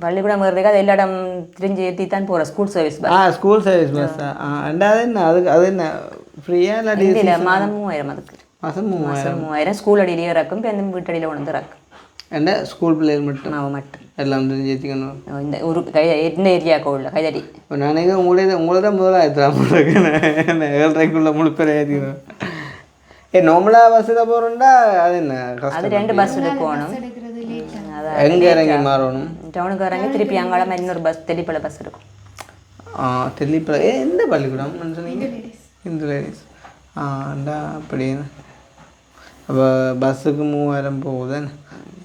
Speaker 3: பள்ளிக்கூடம் வர்றதுக்கு அது எல்லா இடம் திரிஞ்சு ஏற்றி தான் போகிறோம். School service bus.
Speaker 2: School service பஸ்ஸா? ரெண்டாவது என்ன அது என்ன ஃப்ரீயாக
Speaker 3: இல்லை மாதம் 3000. அதுக்கு
Speaker 2: மாதம்
Speaker 3: 3000. ஸ்கூல் அடியிலேயே இறக்கும், இப்போ அந்த வீட்டடியில் கொண்டு வந்து இறக்கும்.
Speaker 2: என்ன ஸ்கூல் பிள்ளைகள் மட்டும்?
Speaker 3: மட்டும்
Speaker 2: எல்லாம் தெரிஞ்சு ஏற்றிக்கணும்.
Speaker 3: இந்த ஒரு எந்த ஏரியாவுக்கு உள்ள கைதடி.
Speaker 2: இப்போ நானே உங்களை தான் முதல்ல ஏற்றுறான் 7:30க்குள்ள முழு பேரை ஏற்றிக்கணும். நார்மலாக பஸ்ஸில் போகிறோம்டா அது என்ன?
Speaker 3: அது 2 பஸ் எடுக்கணும்.
Speaker 2: எங்கே இறங்கி மாறணும்?
Speaker 3: டவுனுக்கு இறங்கி திருப்பி அங்காளமாக இன்னொரு பஸ் தெளிப்பலை பஸ் இருக்கும்.
Speaker 2: தெளிப்பலை எந்த பள்ளிக்கூடம் சொன்னீங்க? இந்து லேடிஸ். அண்டா அப்படின்னு. அப்போ பஸ்ஸுக்கு 3000 போகுதுன்னு.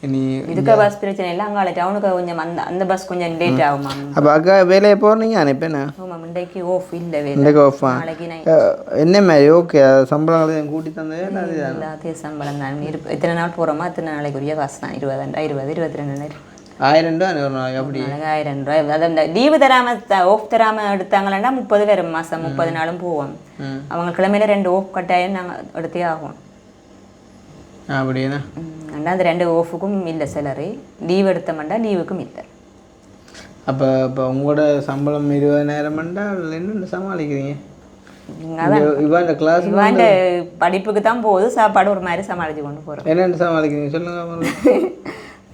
Speaker 2: இனி
Speaker 3: இதுக்கு பஸ் பிரச்சனை இல்லை. அங்காள டவுனுக்கு கொஞ்சம் அந்த பஸ் கொஞ்சம் லேட் ஆகுமா?
Speaker 2: அப்போ அக்கா வேலையை போகிறீங்க அனுப்பேண்ணா?
Speaker 3: ஆமாம், இன்றைக்கு ஆஃப் இல்லை.
Speaker 2: இன்றைக்கு ஆஃபா? என்ன மாதிரி ஓகே சம்பளம் கூட்டி தந்தது?
Speaker 3: அதே சம்பளம் தான். எத்தனை நாள் போகிறோமா அத்தனை நாளைக்குரிய காசு தான். 20,000 22,000
Speaker 2: 1000 ரூபா ஒரு நாளைக்கு. அப்படி
Speaker 3: 1000 ரூபாய். அதை இந்த லீவு தராமல் ஆஃப் தராமல் எடுத்தாங்களா 30 வரும் மாதம். 30 நாளும் போவோம். அவங்க கிழமையில 2 ஆஃப் கட்டாயம் நாங்கள் எடுத்தே ஆகும்.
Speaker 2: அப்படின்னா
Speaker 3: அந்த 2 ஆஃபுக்கும் இல்லை சேலரி. லீவ் எடுத்தோம்னா லீவுக்கும் இல்லை.
Speaker 2: அப்போ இப்போ உங்களோட சம்பளம் 20,000 என்னென்ன சமாளிக்கிறீங்க? இவன் கிளாஸ்
Speaker 3: இவன் படிப்புக்கு தான் போகுது, சாப்பாடு ஒரு மாதிரி சமாளித்து கொண்டு போகிறோம்.
Speaker 2: என்னென்ன சமாளிக்கிறீங்க சொல்லுங்க.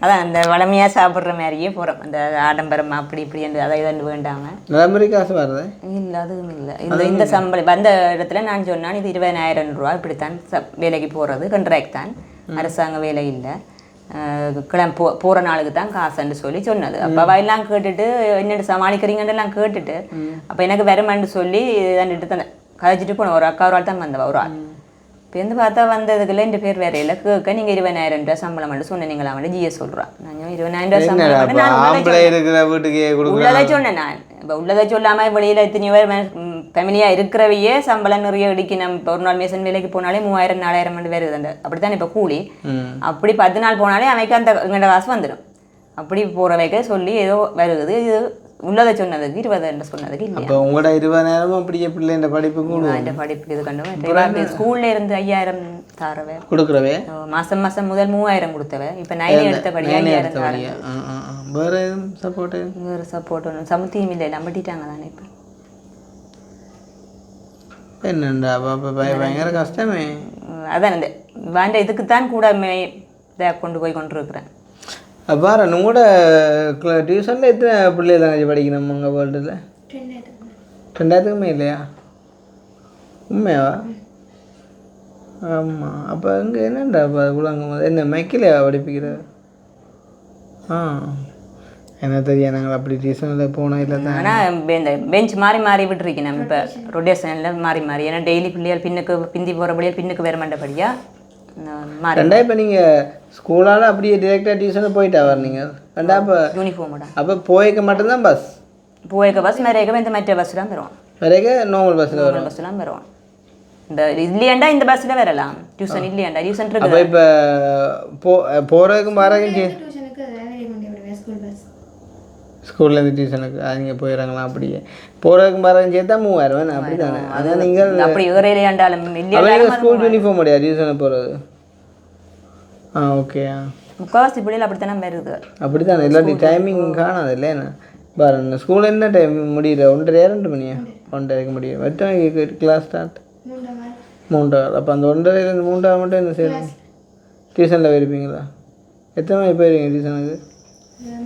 Speaker 3: அதான் அந்த வளமையாக சாப்பிட்ற மாதிரியே போகிறோம். அந்த ஆடம்பரம் அப்படி இப்படி என்று அதை இதண்டு வேண்டாமல்.
Speaker 2: நடைமுறை காசு வருது
Speaker 3: இல்லை, அதுவும் இல்லை. இந்த சம்பளம் வந்த இடத்துல நான் சொன்னான் இது 20,000 ரூபா இப்படித்தான் வேலைக்கு போகிறது. கண்ட்ராக்ட் தான், அரசாங்க வேலை இல்லை. போகிற நாளுக்கு தான் காசுன்னு சொல்லி சொன்னது. அப்போ அவ எல்லாம் கேட்டுட்டு என்னென்னு சமாளிக்கிறீங்கன்னு எல்லாம் கேட்டுட்டு அப்போ எனக்கு வருமானு சொல்லி தண்டுட்டு தந்தேன். கதைச்சிட்டு போனேன். ஒரு அக்கா ஒரு ஆள் தான் வந்தவா, ஒரு ஆள். இப்போ வந்து பார்த்தா வந்ததுக்குள்ள இந்த பேர் வேற இல்லை. கேட்க நீங்கள் 20,000 ரூபா சம்பளம் மட்டும் சொன்னீங்களா வந்து ஜிஎஸ் சொல்கிறான். நான் 20,000 ரூபா சம்பளம் உள்ளதை சொன்னேன். நான் இப்போ உள்ளதை சொல்லாமல் வெளியில் எத்தனையோ பேர் ஃபேமிலியாக இருக்கிறவையே சம்பளம் நிறைய இடிக்கணும். இப்போ ஒரு நாள் மேசன் வேலைக்கு போனாலே 3000 4000 வருது. அந்த அப்படி தான் இப்போ கூலி. அப்படி 10 நாள் போனாலே அவைக்கு அந்த எங்கள்ட காசு வந்துடும். அப்படி போகிறவைக்க சொல்லி ஏதோ வருது. இது உள்ளதை சொன்னதுக்கு 20 சொன்னதுக்கு இல்லையா
Speaker 2: இப்போ உங்களோட 20 நேரமும் அப்படியே பிள்ளைன்ற படிப்புக்கு
Speaker 3: இந்த படிப்புக்கு இது கண்டு ஸ்கூல்ல இருந்து 5000 தாரவே
Speaker 2: கொடுக்குறவே
Speaker 3: மாசம் முதல் 3000 கொடுத்தவ இப்போ 9 எடுத்தபடி 5000 தாரவே
Speaker 2: வேறு எதுவும் சப்போர்ட்டு
Speaker 3: வேறு சப்போர்ட் ஒன்றும் சமத்தியும் இல்லை நம்பிட்டாங்க தானே இப்போ
Speaker 2: என்னண்டா பாப்பா பயங்கர கஷ்டமே
Speaker 3: அதான் இந்த வேண்ட இதுக்கு தான் கூட இதை கொண்டு போய் கொண்டிருக்கிறேன்
Speaker 2: அப்பாரு உங்களோட டியூஷனில் எத்தனை பிள்ளைகள் தான் படிக்கணும் உங்கள் வேர்ல்டில் 2000க்குமே இல்லையா உண்மையாவா ஆமாம் அப்போ இங்கே என்னண்டா அப்போ குழந்தை என்ன மைக்கிலையா படிப்பிக்கிற என்ன தெரியும் நாங்கள் அப்படி டியூஷனில் போனோம் இல்லை தான்
Speaker 3: ஆனால் இந்த பெஞ்ச் மாறி விட்டுருக்கேன் நம்ம இப்போ ரொட்டேஷனில் மாறி ஏன்னா டெய்லி பிள்ளைகள் பிந்தி போகிறபடியாக பின்னுக்கு வேற மாட்டபடியா
Speaker 2: ரெண்டா இப்போ நீங்கள் ஸ்கூலால் அப்படியே டிரெக்டாக டியூஷனில் போயிட்டா வரீங்க ரெண்டா இப்போ
Speaker 3: யூனிஃபார்மோட
Speaker 2: அப்போ போய்க்க மட்டும்தான் பஸ்
Speaker 3: பஸ் மேரேக்க இந்த மற்ற பஸ் தான் வருவோம்
Speaker 2: வரைக்க நார்மல் பஸ்ஸில் வரும்
Speaker 3: பஸ்லாம் வருவோம் இந்த இல்லையாண்டா இந்த பஸ்ஸில் வரலாம் டியூஷன் இல்லையாண்டா டியூஷன்
Speaker 2: அப்போ
Speaker 3: இருக்கு
Speaker 2: இப்போ போகிறதுக்கும் வரதுக்கும்
Speaker 5: டியூஷனுக்கு வேலையை கொண்டு விடுவேன் ஸ்கூல் பஸ்
Speaker 2: ஸ்கூல்லேருந்து டியூஷனுக்கு அவங்க போயிடறாங்களா அப்படியே போகிறதுக்கும் வரதுக்கும் சேர்த்தா 3000 அப்படி தானே அதான் நீங்கள்
Speaker 3: அப்படி வேறையாண்டாலும்
Speaker 2: அவங்க ஸ்கூல் யூனிஃபார்ம் முடியாது டியூஷனுக்கு போகிறது ஓகே
Speaker 3: முக்கால்வாசி பிள்ளைகள் அப்படித்தானே வருது
Speaker 2: அப்படி தானே இல்லாட்டி டைமிங் காணாது இல்லைண்ணா பாருங்க ஸ்கூல் என்ன டைம் முடியல 1:30 2 மணியா 1:30க்கு முடியும் எத்தனை கிளாஸ் ஸ்டார்ட் 3:00 அப்போ அந்த 1:30லேருந்து 3:00 மட்டும் என்ன செய்யணும் டியூஷனில் போயிருப்பீங்களா எத்தனை மணிக்கு போயிருவீங்க டியூஷனுக்கு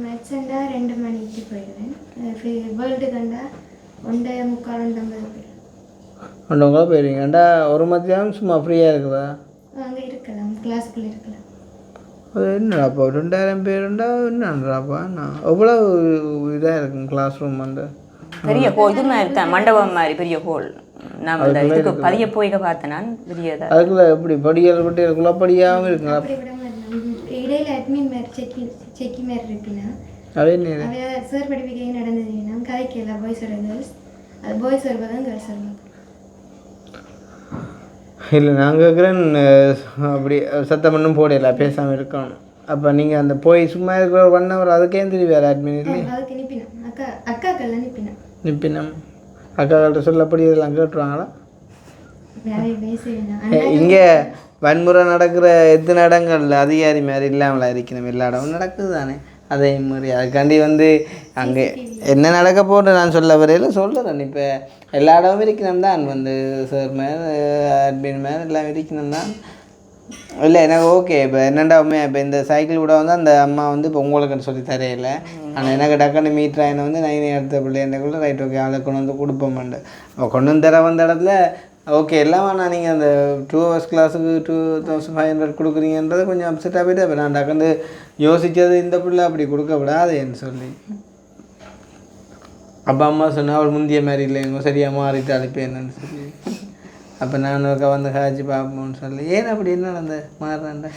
Speaker 5: மேட்ச்ண்டா 2 மணிக்கு போயிடுவேன் வேர்ல்டு கண்டா 1:45 போயிடுவேன்
Speaker 2: 1:00 போயிருவீங்க ஏண்டா ஒரு மத்தியானம் சும்மா ஃப்ரீயாக இருக்குதா
Speaker 5: அங்கே இருக்கலாம் கிளாஸ்க்குள்ளே இருக்கலாம்
Speaker 2: அது என்னடாப்பா 2000 பேருண்டா என்னன்றாப்பா நான் எவ்வளோ இதாக இருக்கும் கிளாஸ் ரூம் அந்த
Speaker 3: பெரிய ஹோல் இது மாதிரி தான் மண்டபம் மாதிரி பெரிய ஹோல் நான் அந்த இதுக்கு பதிய போய்க்க பார்த்தேன் நான் பெரியதா
Speaker 2: அதுக்குள்ள எப்படி படியல் பட்டி குளப்படியாகவும் இருக்குங்களா
Speaker 5: அப்படி விட மாட்டேன் இடையில அட்மின் மாதிரி செக்கி மாதிரி இருப்பினா
Speaker 2: அதே நேரம்
Speaker 5: அவையா சார் படிப்பிக்க நடந்ததுன்னா கதைக்கல பாய்ஸோட கேர்ள்ஸ் அது பாய்ஸ் வருவதான் கேர்ள்ஸ் வருவாங்க
Speaker 2: இல்லை நான் கேட்குறேன் அப்படி சத்தம் பண்ணும் போடல பேசாமல் இருக்கணும் அப்போ நீங்கள் அந்த போய் சும்மா இருக்கிற 1 hour அதுக்கே திரும்பி வேறு அட்மின் இல்லை
Speaker 5: அதுக்கு நிப்பினா அக்காக்கெல்லாம்
Speaker 2: நிப்பினம் அக்காக்கள்கிட்ட சொல்லப்படி இதெல்லாம் கேட்டுருவாங்களா
Speaker 5: வேலையை பேசி வேணாம்
Speaker 2: இங்கே வன்முறை நடக்கிற எத்தனை இடங்கள்ல அதிகாரி மாதிரி இல்லாமலா இருக்கணும் எல்லா இடமும் நடக்குது தானே அதே மாதிரி அதுக்காண்டி அங்கே என்ன நடக்க போட்டு நான் சொல்ல வரையில் சொல்கிறேன் இப்போ எல்லா இடமும் இருக்கணும் தான் சார் மேல் அட்மின் மேல் எல்லாம் இருக்கணும் தான் இல்லை எனக்கு ஓகே இப்போ என்னண்டாவுமே இப்போ இந்த சைக்கிள் கூட அந்த அம்மா இப்போ உங்களுக்குன்னு சொல்லி தரையில ஆனால் எனக்கு டக்குன்னு மீட்ரா என்ன 9 எடுத்த பிள்ளைக்குள்ள ரைட் ஓகே அதை கொண்டு கொடுப்போம்ண்டு கொண்டு தர வந்த இடத்துல ஓகே எல்லாம் ஆனால் நீங்கள் அந்த 2 hours கிளாஸுக்கு 2500 கொடுக்குறீங்கன்றது கொஞ்சம் அப்செட்டாக போய்ட்டு அப்போ நான் டக்குன்னு யோசித்தது இந்த பிள்ளை அப்படி கொடுக்க விடாதேன்னு சொல்லி அப்போ அம்மா சொன்னால் அவள் முந்திய மாதிரி இல்லைங்க சரியாக மாறிட்டு அழைப்பேன்னு சொல்லி அப்போ நான் வந்து காய்ச்சி பார்ப்போம்னு சொல்லி ஏன் அப்படி என்ன நடந்த மாறுறாண்ட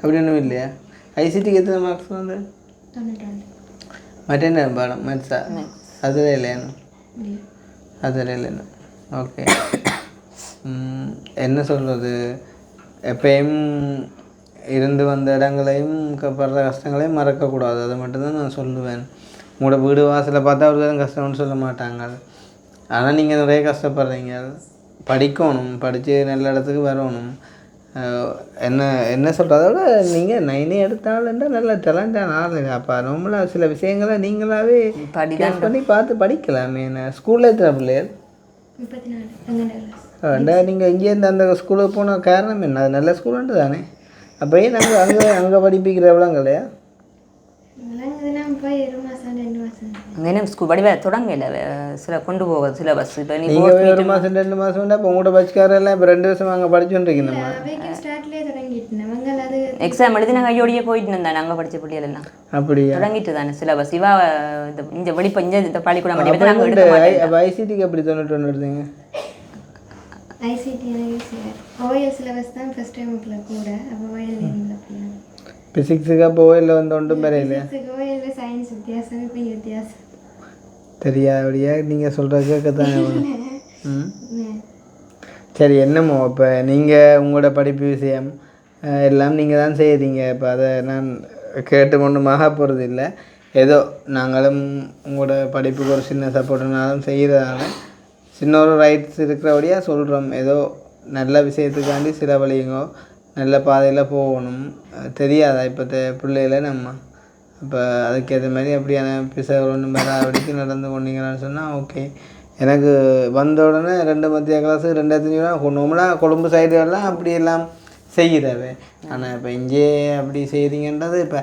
Speaker 2: அப்படி ஒன்றும் இல்லையா ஐசிடிக்கு எத்தனை மார்க்ஸ் வந்து மற்ற என்ன பாடம் மேத்ஸா அதில் இல்லையானு அதில் இல்லைன்னு ஓகே என்ன சொல்கிறது எப்பயும் இருந்து வந்த இடங்களையும் படுற கஷ்டங்களையும் மறக்கக்கூடாது அதை மட்டும்தான் நான் சொல்லுவேன் உங்களோட வீடு வாசலில் பார்த்தா ஒரு தான் கஷ்டம்னு சொல்ல மாட்டாங்க ஆனால் நீங்கள் நிறைய கஷ்டப்படுறீங்க படிக்கணும் படித்து நல்ல இடத்துக்கு வரணும் என்ன சொல்கிறத விட நீங்கள் 9 எடுத்தாலுண்டா நல்ல டேலண்டான ஆள் அப்போ நம்மளாக சில விஷயங்களை நீங்களாகவே பண்ணி பார்த்து படிக்கலாமே ஸ்கூலில் எத்தனை பிள்ளைகள் 34 நீங்கள் இங்கேருந்து அந்த ஸ்கூலுக்கு போன காரணம் என்ன அது நல்ல ஸ்கூலுன்ட்டு தானே அப்போ ஏன் நாங்கள் அங்கே படிப்பிக்கிற எவ்வளோங்க இல்லையா
Speaker 3: ஸ்கூல் படிவ தொடங்கல சில கொண்டு போகுது சிலபஸ் இப்போ
Speaker 2: நீங்கள் 1 மாதம் 2 மாதம் வேண்டாம் இப்போ உங்களோட பட்சக்காரெல்லாம் இப்போ 2 வருஷம் அங்கே படிச்சுட்டுருக்கீங்கம்மா
Speaker 3: எக்ஸாம் எழுதி நாங்கள் ஐயோடையே போயிட்டு இருந்தேன் நாங்கள் படித்த பிள்ளைகள் எல்லாம்
Speaker 2: அப்படியா
Speaker 3: தொடங்கிட்டு தானே சிலபஸ் இவா இந்த வெளிப்ப இந்த பள்ளிக்கூடம் மட்டும் நாங்கள் எடுக்க மாட்டோம்
Speaker 2: ஐசிடிக்கு எப்படி 91 எடுத்தீங்க
Speaker 5: ஐசிடி ஓஎல் சிலபஸ் தான் ஃபர்ஸ்ட் டைமுக்குள்ள கூட அப்போ ஓஎல் இல்லை
Speaker 2: பிசிக்ஸுக்கு அப்போ ஓஎல்ல வந்து ஒன்றும் பெறையில
Speaker 5: ஓஎல்ல சயின்ஸ் வித்தியாசம் இப்போ வித்தியாசம்
Speaker 2: தெரியாதபடியா நீங்கள் சொல்கிற கேட்கத்தானே சரி என்னமோ இப்போ நீங்கள் உங்களோட படிப்பு விஷயம் எல்லாம் நீங்கள் தான் செய்கிறீங்க இப்போ அதை நான் கேட்டு கொண்டு மகா போகிறது இல்லை ஏதோ நாங்களும் உங்களோட படிப்புக்கு ஒரு சின்ன சப்போர்ட்னாலும் செய்கிறதால சின்ன ஒரு ரைட்ஸ் இருக்கிறபடியாக சொல்கிறோம். ஏதோ நல்ல விஷயத்துக்காண்டி செலவழிங்கோ, நல்ல பாதையில் போகணும். தெரியாதா இப்போத்த பிள்ளைகளை நம்ம அப்போ அதுக்கேற்ற மாதிரி அப்படியான பிசகு ஒன்றும் வராபடிக்கு நடந்து கொண்டீங்கன்னு சொன்னால் ஓகே. எனக்கு வந்த உடனே 2 மத்திய கிளாஸு 2 நார்மலாக கொழும்பு சைடுலாம் அப்படி எல்லாம் செய்கிறவே. ஆனால் இப்போ இங்கே அப்படி செய்கிறீங்கன்றது இப்போ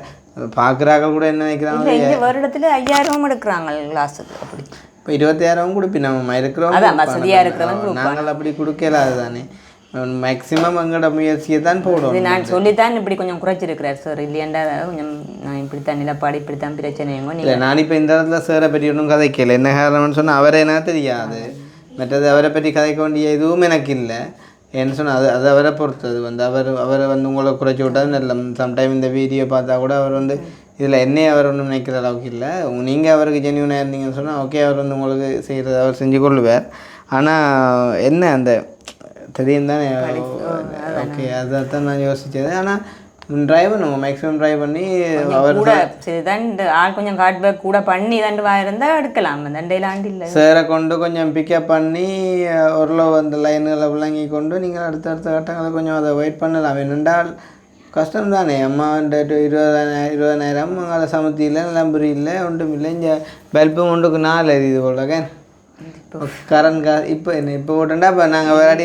Speaker 2: பார்க்குறாக்கள் கூட என்ன நினைக்கிறாங்க,
Speaker 3: இந்த வருடத்துல 5000 எடுக்கிறாங்க கிளாஸுக்கு. அப்படி
Speaker 2: இப்போ 20000 கொடுப்பி நம்ம இருக்கிறோம்.
Speaker 3: வசதியாக இருக்கிறவங்க
Speaker 2: நாங்கள் அப்படி கொடுக்கலாது தானே. மேக்ஸிமம் எங்களோட முயற்சியை தான் போடுவோம்.
Speaker 3: இது நான் சொல்லித்தான் இப்படி கொஞ்சம் குறைச்சிருக்கிறார் சார். இல்லையாண்டா கொஞ்சம் நான் இப்படித்தான் நிலப்பாடு இப்படித்தான் பிரச்சனைங்க.
Speaker 2: இல்லை நான் இப்போ இந்த இடத்துல சேரை பற்றி ஒன்றும் கதைக்கல. என்ன காரணம்னு சொன்னால் அவரை எனக்கு தெரியாது. மற்றது அவரை பற்றி கதைக்க வேண்டிய எதுவும் எனக்கு இல்லை. என்ன சொன்னால் அது அவரை பொறுத்தது அவரை உங்களை குறைச்சி விட்டாது நல்ல. சம்டைம் இந்த வீடியோ பார்த்தா கூட அவர் இதில் என்னையே அவர் ஒன்றும் நினைக்கிற அளவுக்கு இல்லை. நீங்கள் அவருக்கு ஜென்யூனாக இருந்தீங்கன்னு சொன்னால் ஓகே, அவர் உங்களுக்கு செய்கிறது அவர் செஞ்சு கொள்ளுவார். ஆனால் என்ன அந்த தெரியும் தானே. ஓகே, அதான் நான் யோசித்தது. ஆனால் ட்ரைவ் பண்ணுவோம், மேக்ஸிமம் ட்ரைவ் பண்ணி அவர்
Speaker 3: கூட சரிதான் ஆள் கொஞ்சம் காட்பேக் கூட பண்ணி தண்டு இருந்தால் எடுக்கலாம். தண்டையில் ஆண்டு இல்லை
Speaker 2: சேரை கொண்டு கொஞ்சம் பிக்கப் பண்ணி ஓரளவு அந்த லைன்களை விளங்கி கொண்டு நீங்கள் அடுத்தடுத்த கட்டங்களை கொஞ்சம் அதை வெயிட் பண்ணலாம். என்னென்றால் கஷ்டம் தானே. அம்மா 20,000 அங்கே சமத்தி இல்லை, நிலம்புரி இல்லை, ஒன்றும் இல்லை. இங்கே பல்பு ஒன்றுக்கு 4 இது போலக்கே கரண்ட் இப்போ என்ன இப்போ போட்டோண்டா இப்போ நாங்கள் வேறாடி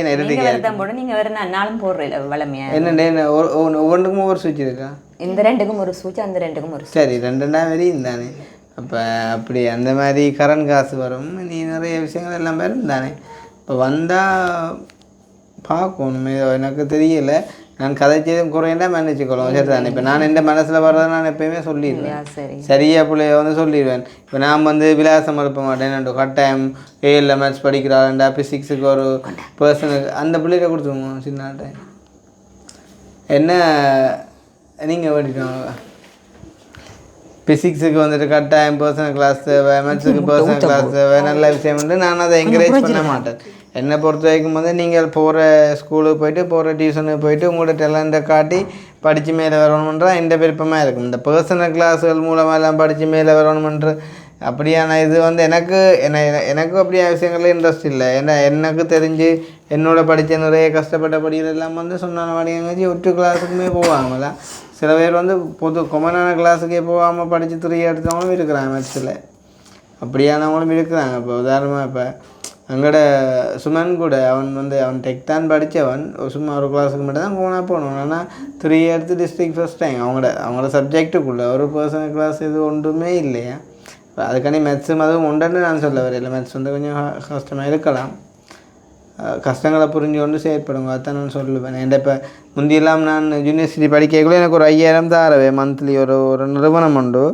Speaker 3: தான் போட நீங்கள் வேறு நாளும் போடுறீங்க வளமையா.
Speaker 2: என்ன ஒவ்வொன்றுக்கும் ஒவ்வொரு சுவிட்ச் இருக்கா?
Speaker 3: இந்த 2க்கும் ஒரு சுவிட்ச், அந்த 2க்கும் ஒரு
Speaker 2: சரி 2 வெறியும் தானே. அப்போ அப்படி அந்த மாதிரி கரண்ட் காசு வரும். நீ நிறைய விஷயங்கள் எல்லாம் வரும் தானே. இப்போ வந்தால் பார்க்கணும். எனக்கு தெரியலை. நான் கதைச்சதும் குறையண்டா மன்னிச்சுக்கொள்ளும். சரி தானே. இப்போ நான் என் மனசில் வர்றதை நான் எப்பயுமே சொல்லிடுவேன். சரியா பிள்ளைய சொல்லிடுவேன். இப்போ நான் விலாசம் எழுப்ப மாட்டேன். கட்டாயம் ஏஎல்ல மேத்ஸ் படிக்கிறாள்டா, பிசிக்ஸுக்கு ஒரு பர்சனுக்கு அந்த பிள்ளைகிட்ட கொடுத்துருவோம். சின்ன டைம் என்ன நீங்கள் ஓடிட்டோம். பிசிக்ஸுக்கு கட்டாயம் பர்சனல் கிளாஸ் தேவை, மேத்ஸுக்கு பர்சனல் கிளாஸ் தேவை, நல்ல விஷயம். நான் அதை என்கரேஜ் பண்ண மாட்டேன். என்னை பொறுத்த வரைக்கும் நீங்கள் போகிற ஸ்கூலுக்கு போயிட்டு போகிற டியூஷனுக்கு போயிட்டு உங்களோட டேலண்ட்டை காட்டி படித்து மேலே வரணுன்றா எந்த விருப்பமாக இருக்கும். இந்த பர்சனல் கிளாஸுகள் மூலமாக எல்லாம் படித்து மேலே வரணுமன்ற அப்படியான இது எனக்கு அப்படியான விஷயங்கள்ல இன்ட்ரெஸ்ட் இல்லை. ஏன்னா எனக்கு தெரிஞ்சு என்னோட படித்த நிறைய கஷ்டப்பட்ட படிகள் எல்லாம் சொன்ன படிங்க ஒற்று கிளாஸுக்குமே போவாங்களா. சில பேர் பொது கொமனான கிளாஸுக்கே போகாமல் படித்து 3 எடுத்தவங்களும் இருக்கிறாங்க. மேத்ஸில் அப்படியானவங்களும் இருக்கிறாங்க. இப்போ உதாரணமாக இப்போ எங்களோட சுமன் கூட அவன் டெக் தான் படித்தவன். சும்மா ஒரு கிளாஸுக்கு மட்டும் தான் போகணும். ஆனால் 3 எடுத்து டிஸ்ட்ரிக்ட் ஃபர்ஸ்ட் டைம் அவங்களோட சப்ஜெக்டுக்குள்ளே ஒரு பர்சனல் கிளாஸ் இது ஒன்றுமே இல்லையா. அதுக்காண்டி மேத்ஸும் அதுவும் உண்டுன்னு நான் சொல்ல வரையில்லை. மேத்ஸ் கொஞ்சம் கஷ்டமாக இருக்கலாம். கஷ்டங்களை புரிஞ்சு கொண்டு செயற்படுங்க, அதுதான் நான் சொல்லுவேன். என்கிட்ட இப்போ முந்தியெல்லாம் நான் யூனிவர்சிட்டி படிக்கக்குள்ளே எனக்கு ஒரு 5000 தாரவே மந்த்லி ஒரு நிறுவனம் உண்டு.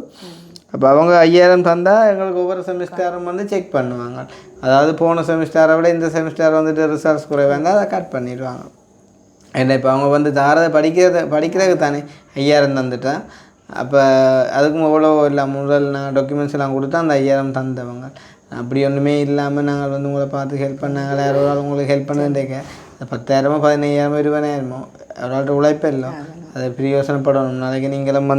Speaker 2: அப்போ அவங்க 5000 தந்தால் எங்களுக்கு ஒவ்வொரு செமிஸ்டரும் செக் பண்ணுவாங்க. அதாவது போன செமிஸ்டரை விட இந்த செமிஸ்டர் ரிசல்ட்ஸ் குறைவாங்க, அதை கட் பண்ணிடுவாங்க. ஏன்னா இப்போ அவங்க தாரதை படிக்கிறதுக்கு தானே 5000 தந்துட்டேன். அப்போ அதுக்கும் எவ்வளோ இல்லை முதல் நான் டாக்குமெண்ட்ஸ் எல்லாம் கொடுத்தா அந்த 5000 தந்தவங்க. அப்படி ஒன்றுமே இல்லாமல் நாங்கள் உங்களை பார்த்து ஹெல்ப் பண்ணாங்க. யாரோ உங்களுக்கு ஹெல்ப் பண்ணுறேக்க 10,000 15,000 20,000 அவரோட உழைப்பே இல்லை. அதை பிரயோசனப்படணும். நாளைக்கு நீங்களும்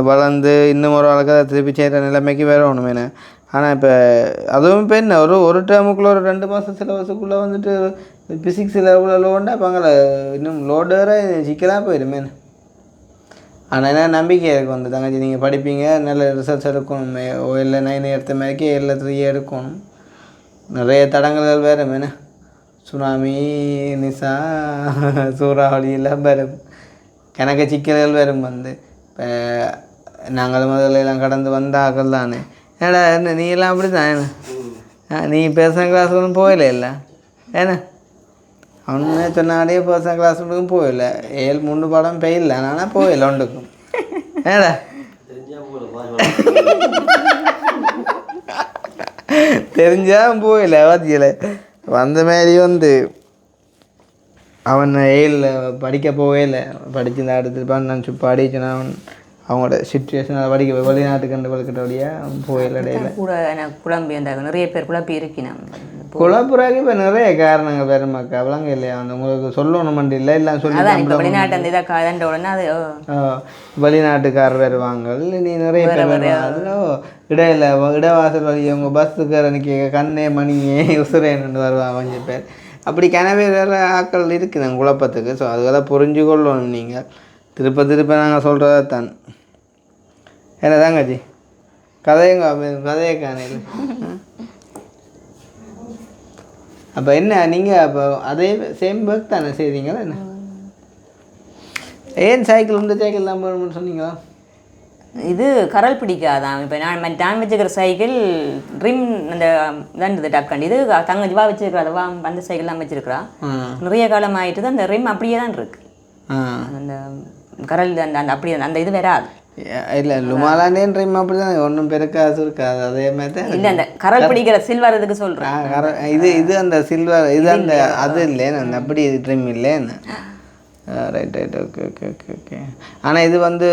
Speaker 2: வளர்ந்து இன்னும் ஒரு ஆளுக்கு அதை திருப்பி செய்கிற நிலைமைக்கு வரணும். என்ன ஆனால் இப்போ அதுவும் இப்போ என்ன ஒரு டேர்முக்குள்ளே ஒரு 2 மாதம் சிலபஸுக்குள்ளே பிசிக்ஸில் எவ்வளோ லோண்டா இப்போ அங்கே இன்னும் லோடரை சிக்கலாக போயிடுமே. ஆனால் என்ன நம்பிக்கை இருக்குது தங்கச்சி, நீங்கள் படிப்பீங்க, நல்ல ரிசல்ட்ஸ் எடுக்கணும். ஓஎல்ல 9 எடுத்த மாதிரிக்கே ஏஎல்ல 3 எடுக்கணும். நிறைய தடங்கல்கள் வேறு என்ன சுனாமி நிசா சூறாவளி எல்லாம் வரும், கணக்க சிக்கல்கள் வரும். இப்போ நாங்கள் முதல்லாம் கடந்து வந்தாக்கள் தானே. ஏடா என்ன நீ எல்லாம் அப்படி தான் என்ன நீ பர்சனல் கிளாஸ் ஒன்றும் போயில இல்லை ஏன்னா அவனுமே சொன்னாலே பர்சனல் கிளாஸ் ஒன்றுக்கும் போயில 7-3 பாடம் பெய்யல. ஆனால் போயில ஒன்றுக்கும் ஏடா தெரிஞ்சா போயில வாத்தியல வந்த மாதிரி அவன் 7 படிக்க போவே இல்லை. படிச்சுதான் எடுத்துருப்பான்னு நான் படிச்சேன்னா அவங்களோட சுச்சுவேஷன் அதை படிக்க வெளிநாட்டுக்கு கண்டு வளர்க்கிட்டபடியாக போயில இடையில
Speaker 3: கூட எனக்கு குழம்பு அந்த நிறைய பேர் குழம்பி இருக்கணும்
Speaker 2: குழப்புறாக்கு இப்போ நிறைய காரணங்கள் பெருமாக்கா அவளாங்க இல்லையா அந்த உங்களுக்கு சொல்லணும் மண்டி இல்லை எல்லாம்
Speaker 3: அதான் இப்போ
Speaker 2: சொல்லி
Speaker 3: வெளிநாட்டு அந்த இதாக இதண்ட உடனே அது
Speaker 2: வெளிநாட்டுக்கார் வருவாங்க நீ நிறைய பேர் வருவாங்க இடையில இடவாசல் வழி அவங்க பஸ்ஸுக்கார நிற்க கண்ணே மணியே உசுரேன்னு வருவாங்க கொஞ்சம் பேர் அப்படி கனவே வேறு ஆக்கள் இருக்குது குழப்பத்துக்கு ஸோ அதுக்கெல்லாம் புரிஞ்சு கொள்ளணும் நீங்கள் திருப்ப நாங்கள் சொல்கிறதா தான் என்ன தாங்காச்சி கதையை காணையில் அப்போ என்ன நீங்கள் அப்போ அதே சேம் ஒர்க் தானே செய்கிறீங்களா என்ன ஏன் சைக்கிள் இந்த சைக்கிள் தான் போகணும்னு சொன்னீங்களா
Speaker 3: இது கரல் பிடிக்காதான் இப்போ நான் வச்சுக்கிற சைக்கிள் ரிம் அந்த இதாண்டது டக்காண்டி இது தங்கச்சி வச்சுருக்கிறா அதை அந்த சைக்கிள் தான் வச்சுருக்கிறா நிறைய காலம் ஆகிட்டு அந்த ரிம் அப்படியே தான் இருக்கு அந்த கரல் அந்த அந்த அப்படியே அந்த இது வராது
Speaker 2: இல்லை லுமாலாண்டேன் ரிம் அப்படி தான் ஒன்றும் பெருக்காசு இருக்காது அதே மாதிரி தான்
Speaker 3: இல்லை அந்த கரல் பிடிக்கிற சில்வர் இதுக்கு சொல்கிறேன்
Speaker 2: இது அந்த சில்வர் இது அந்த அது இல்லைன்னு அந்த அப்படி ட்ரிம் இல்லைன்னு ரைட் ஓகே ஆனால் இது வந்து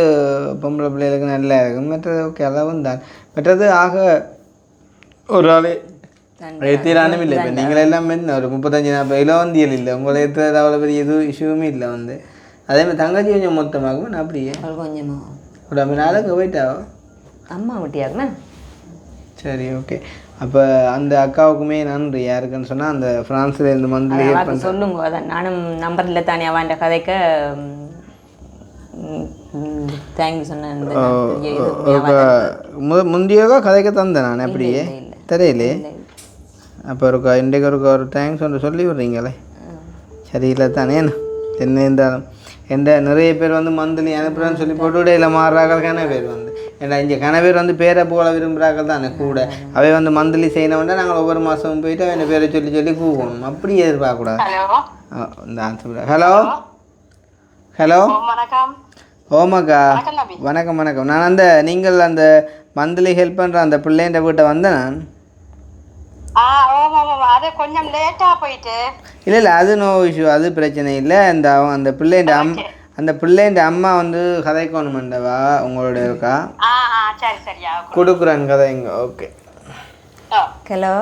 Speaker 2: பொம்பளை பிள்ளைகளுக்கு நல்லா இருக்கும் மற்றது ஓகே அளவும் தான் மற்றது ஆக ஒரு ஆளே எத்திரானும் இல்லை இப்போ நீங்களே எல்லாம் என்ன ஒரு 35-40 கிலோ வந்தியல் இல்லை உங்களை எத்தனை அவ்வளோ பெரிய எதுவும் இஷ்யூமே இல்லை வந்து அதேமாதிரி தங்கச்சி கொஞ்சம் மொத்தமாகும் நான் அப்படியே
Speaker 3: கொஞ்சமாக
Speaker 2: ஒரு 50 நாளுக்கு போயிட்டாவோ
Speaker 3: அம்மா விட்டியாக்குண்ணா
Speaker 2: சரி ஓகே அப்போ அந்த அக்காவுக்குமே நன்றி யாருக்குன்னு சொன்னால் அந்த ஃப்ரான்ஸ்லேருந்து மந்த்லி
Speaker 3: சொல்லுங்க அதான் நானும் நம்பர் இல்லை தானே அவன் கதைக்க தேங்க்யூ சொன்னேன்
Speaker 2: முந்தியோகா கதைக்க தந்தேன் நான் அப்படியே தெரியலே அப்போ இன்றைக்கு ஒரு தேங்க்ஸ் ஒன்று சொல்லி விட்றீங்களே சரி இல்லை தானே என்ன இருந்தாலும் எந்த நிறைய பேர் வந்து மந்த்லி அனுப்புகிறேன்னு சொல்லி போட்டு இடையில் மாறுறாக்கள் கனவேர் வந்து ஏன்னா இங்கே கனவேர் வந்து பேரை போல விரும்புகிறாக்கள் தானே கூட அவை வந்து மந்த்லி செய்யணும்னா நாங்கள் ஒவ்வொரு மாதமும் போயிட்டு அவன் பேரை சொல்லி கூப்பிடணும் அப்படி எதிர்பார்க்கக்கூடாது இந்த ஆன்சர் ஹலோ ஓமாக்கா வணக்கம் நான் அந்த நீங்கள் அந்த மந்த்லி ஹெல்ப் பண்ணுற அந்த பிள்ளைன்ற வீட்டை வந்தேன்
Speaker 4: அது கொஞ்சம் லேட்டா போயிட்டு
Speaker 2: இல்லை அது நோ இஷ்யூ அது பிரச்சனை இல்லை அந்த பிள்ளைண்ட அம்மா வந்து கதைக்கணுமெண்டவா உங்களோட இருக்கா
Speaker 4: சரி சரியா
Speaker 2: கொடுக்குறேன் கதைங்க ஓகே
Speaker 3: ஹலோ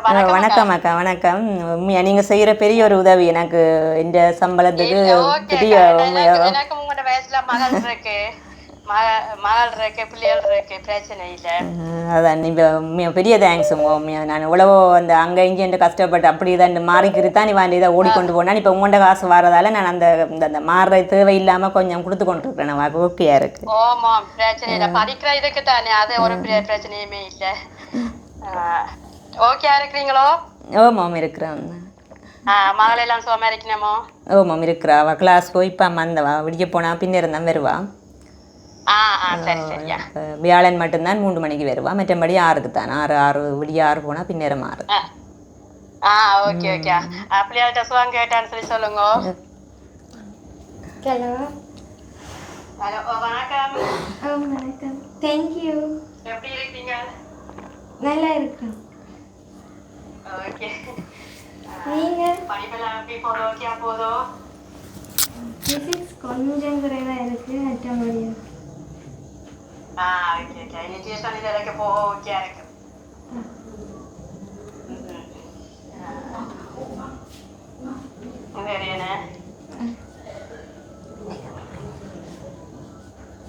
Speaker 3: வணக்கம் அக்கா வணக்கம் நீங்கள் செய்கிற பெரிய ஒரு உதவி எனக்கு இந்த சம்பளத்துக்கு பெரிய
Speaker 4: எனக்கு உங்களோட வயசுல மகள் இருக்கு மகள் இருக்கு பிள்ளைகள் இருக்கு பிரச்சனை இல்லை
Speaker 3: அதான் இப்போ பெரிய தேங்க்ஸ் நான் எவ்வளவோ அந்த அங்கே இங்கே என்று கஷ்டப்பட்டு அப்படி தான் மாறிக்கிட்டு தான் நீ வாண்டி இதை ஓடிக்கொண்டு போனால் இப்போ உங்கள்கிட்ட காசு வரதால நான் அந்த அந்த மாறுற தேவை இல்லாமல் கொஞ்சம் கொடுத்து கொண்டு இருக்கிறேன் நான் ஓகேயா இருக்கு
Speaker 4: ஓமா பிரச்சனை இல்லை படிக்கிற இதுக்கு தானே அது ஒரு பிரச்சனையுமே இல்லை ஓகேயா இருக்கிறீங்களோ
Speaker 3: ஓமாம் இருக்கிறேன்
Speaker 4: மகளெல்லாம் சுகமா இருக்கணுமோ
Speaker 3: ஓமாம் இருக்கிறா அவள் கிளாஸ் போய் இப்போ அம்மா அந்தவா விடிய போனால் பின்னர் தான் வருவா வியாழன் மட்டும்தான் 3 மணிக்கு வருவா மற்றபடி 6க்கு தான் 6 விடிய 6 போனால் பின்னேரம் 6
Speaker 4: ஓகே ஓகே பிள்ளையாள்கிட்ட சுகம் கேட்டான்னு சொல்லி சொல்லுங்க
Speaker 5: ஹலோ
Speaker 4: ஹலோ வணக்கம்
Speaker 5: வணக்கம் தேங்க்யூ
Speaker 4: எப்படி இருக்கீங்க
Speaker 5: நல்லா இருக்கேன்
Speaker 4: ஓகே
Speaker 5: நீங்கள்
Speaker 4: படிப்பெல்லாம் எப்படி போதும் ஓகே போதும்
Speaker 5: ஃபிசிக்ஸ் கொஞ்சம் குறைவாக இருக்குது மற்றபடி
Speaker 4: ஓகே ஓகே இனி டியூஷன் இதற்கு போ ஓகே இருக்கு வேற என்ன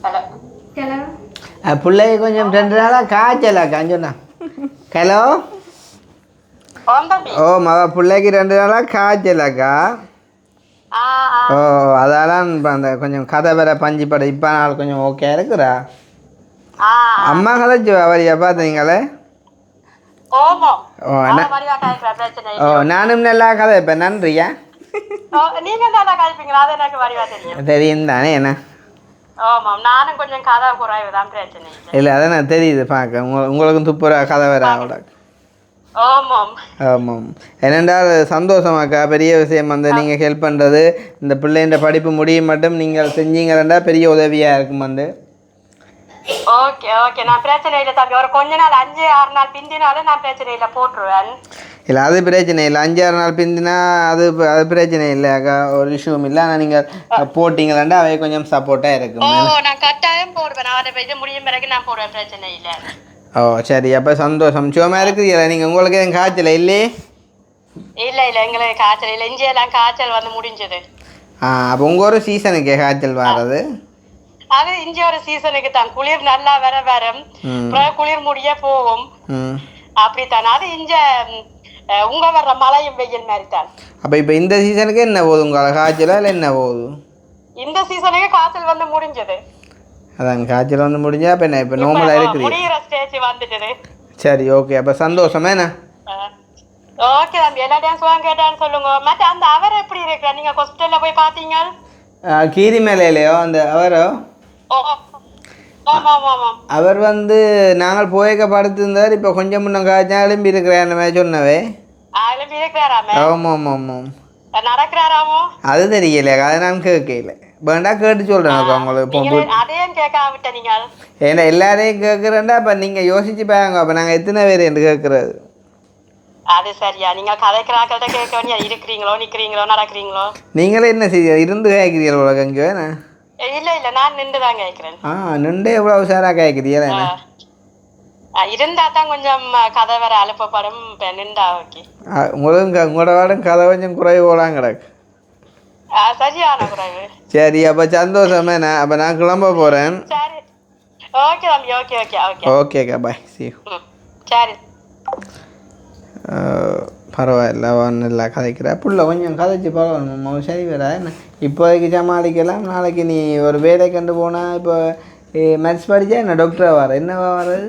Speaker 4: ஹலோ
Speaker 5: ஹலோ
Speaker 2: பிள்ளை கொஞ்சம் 2 நாளாக காய்ச்சலாக்கா சொன்னா ஹலோ ஓ மகா பிள்ளைக்கு 2 நாளாக காய்ச்சலாக்கா ஓ அதெல்லாம் அந்த கொஞ்சம் கதை வேற பஞ்சு படம் இப்போ நாள் கொஞ்சம் ஓகே இருக்கிறா அம்மா கதைச்சு வரியா பார்த்தீங்களே ஓ நானும் நல்லா கதை இப்போ நன்றியா தெரியும் தானே என்ன இல்லை அதான் நான் தெரியுது பார்க்க உங்களுக்கும் துப்புரா கதை வேற அவட ஆமாம் என்னென்றால் சந்தோஷமாக்கா பெரிய விஷயம் வந்து நீங்கள் ஹெல்ப் பண்ணுறது இந்த பிள்ளைன்ற படிப்பு முடியும் மட்டும் நீங்கள் செஞ்சீங்கன்னா பெரிய உதவியாக இருக்கும் வந்து
Speaker 4: ஓகே ஓகே நான் பிரச்சனை இல்லை தம்பி ஒரு கொஞ்ச நாள் 5-6 நாள் பிந்தினாலும் நான் பிரச்சனை இல்லை போட்டுருவேன்
Speaker 2: இல்லை அது பிரச்சனை இல்லை 5-6 நாள் பிந்தினா அது பிரச்சனை இல்லை அக்கா, ஒரு இஷ்யூவும் இல்லை. ஆனால் நீங்கள் போட்டிங்களாண்டா அவை கொஞ்சம் சப்போர்ட்டாக இருக்கும்.
Speaker 4: நான் கட்டாயம் போடுவேன். நான் அதை இது முடியும் பிறகு நான் போடுவேன், பிரச்சனை இல்லை.
Speaker 2: ஓ சரி, அப்போ சந்தோஷம். சும்மா இருக்கிறீங்களா நீங்கள்? உங்களுக்கு எதுவும் காய்ச்சல் இல்லையே?
Speaker 4: இல்லை எங்களுக்கு காய்ச்சல் இல்லை. இஞ்சியெல்லாம் காய்ச்சல் வந்து முடிஞ்சது.
Speaker 2: அப்போ உங்கள் ஒரு சீசனுக்கே காய்ச்சல் வர்றது?
Speaker 4: அது இஞ்சி ஒரு சீசனுக்கு தான். குளிர் நல்லா வரும், குளிர் முடிய போகும், அப்படித்தான். அது இஞ்ச உங்க வர்ற மழையும் வெயில் மாதிரி தான்.
Speaker 2: அப்போ இப்போ இந்த சீசனுக்கு என்ன போகுது உங்களுக்கு காய்ச்சலா இல்லை என்ன போகுது?
Speaker 4: இந்த சீசனுக்கு காய்ச்சல் வந்து முடிஞ்சது.
Speaker 2: அதாங்க, காய்ச்சல் வந்து முடிஞ்சா அப்போ என்ன இப்போ நார்மலாக இருக்குது,
Speaker 4: முடிகிற ஸ்டேஜ் வந்துட்டது.
Speaker 2: சரி ஓகே. அப்போ சந்தோஷமா என்ன?
Speaker 4: ஓகே தம்பி, எல்லா டான்ஸ் கேட்டான்னு சொல்லுங்க. மற்ற அந்த அவர் எப்படி இருக்கிற? நீங்க ஹாஸ்பிட்டல்ல போய் பாத்தீங்க?
Speaker 2: கீரி மேலையிலையோ அந்த அவரோ? அவர் வந்து நாங்கள் போய்க்க படுத்திருந்தார். இப்போ கொஞ்சம் முன்ன காய்ச்சா எழும்பி இருக்கிறேன் அந்த மாதிரி சொன்னவே. ஆமாம் ஆமாம் ஆமாம்,
Speaker 4: நடக்கிறாராமோ?
Speaker 2: அது தெரியலையா, அதை நான் கேட்கல. வேண்டா கேட்டு சொல்கிறேன் உங்களுக்கு.
Speaker 4: அதையும் கேட்காம விட்டீங்க?
Speaker 2: ஏன்னா எல்லாரையும் கேட்குறேன்டா. அப்போ நீங்கள் யோசிச்சு பாருங்க, அப்போ நாங்கள் எத்தனை பேர் என்று கேட்குறது?
Speaker 4: அது சரியா? நீங்க கதைக்கிறாக்கிட்ட கேட்க வேண்டிய இருக்கிறீங்களோ, நிக்கிறீங்களோ, நடக்கிறீங்களோ?
Speaker 2: நீங்களே என்ன செய்ய இருந்து கேட்கிறீர்கள் உலக அங்கே?
Speaker 4: இல்ல நான் நின்றுதான் கேட்கிறேன்.
Speaker 2: நின்று எவ்வளோ உஷாராக கேட்குறீங்களா?
Speaker 4: இருந்தா தான் கொஞ்சம் கதை வேற அழுப்பப்படும். நின்றா ஓகே.
Speaker 2: உங்களோட வாடம் கதை கொஞ்சம் குறைவு போலாம் கிடக்கு.
Speaker 4: சரியான குறைவு.
Speaker 2: சரி, அப்போ சந்தோஷமே. அப்போ நான் கிளம்ப போகிறேன்.
Speaker 4: சரி ஓகே தம்பி. ஓகே ஓகே ஓகே
Speaker 2: ஓகேக்கா, பாய். C you.
Speaker 4: சரி
Speaker 2: பரவாயில்ல, நல்லா கதைக்கிற புள்ள. கொஞ்சம் கதைச்சி பரவாயில்ல, சரி வேறா என்ன இப்போதைக்கு சமாளிக்கலாம். நாளைக்கு நீ ஒரு வேலை கண்டு போனால் இப்போ மேத்ஸ் படித்தா என்ன டாக்டராக வர? என்னவா வர்றது?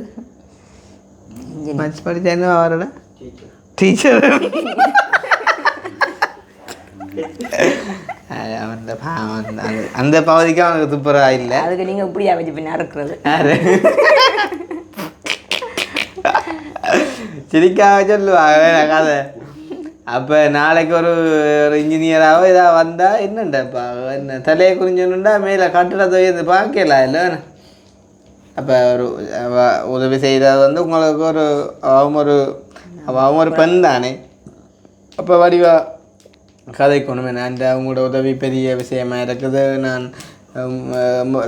Speaker 2: மேத்ஸ் படித்தா என்னவா வரடா? டீச்சர். அந்த பகுதிக்கு அவனுக்கு துப்புரா இல்லை.
Speaker 3: அதுக்கு நீங்கள் இப்படியா வச்சு பின்னா இருக்கிறது?
Speaker 2: சிரிக்காம சொல்லுவாங்க கதை. அப்போ நாளைக்கு ஒரு இன்ஜினியராகவோ இதாக வந்தால் என்னண்டாப்பா என்ன தலையை குறிஞ்சோன்னுண்டா மேலே கட்டிடத்தை இது பார்க்கல இல்லை. அப்போ ஒரு உதவி செய்கிறது வந்து உங்களுக்கு ஒரு அவங்க ஒரு பெண் தானே. அப்போ வடிவா கதைக்கணுமே. நான் அவங்களோட உதவி பெரிய விஷயமா இருக்குது, நான்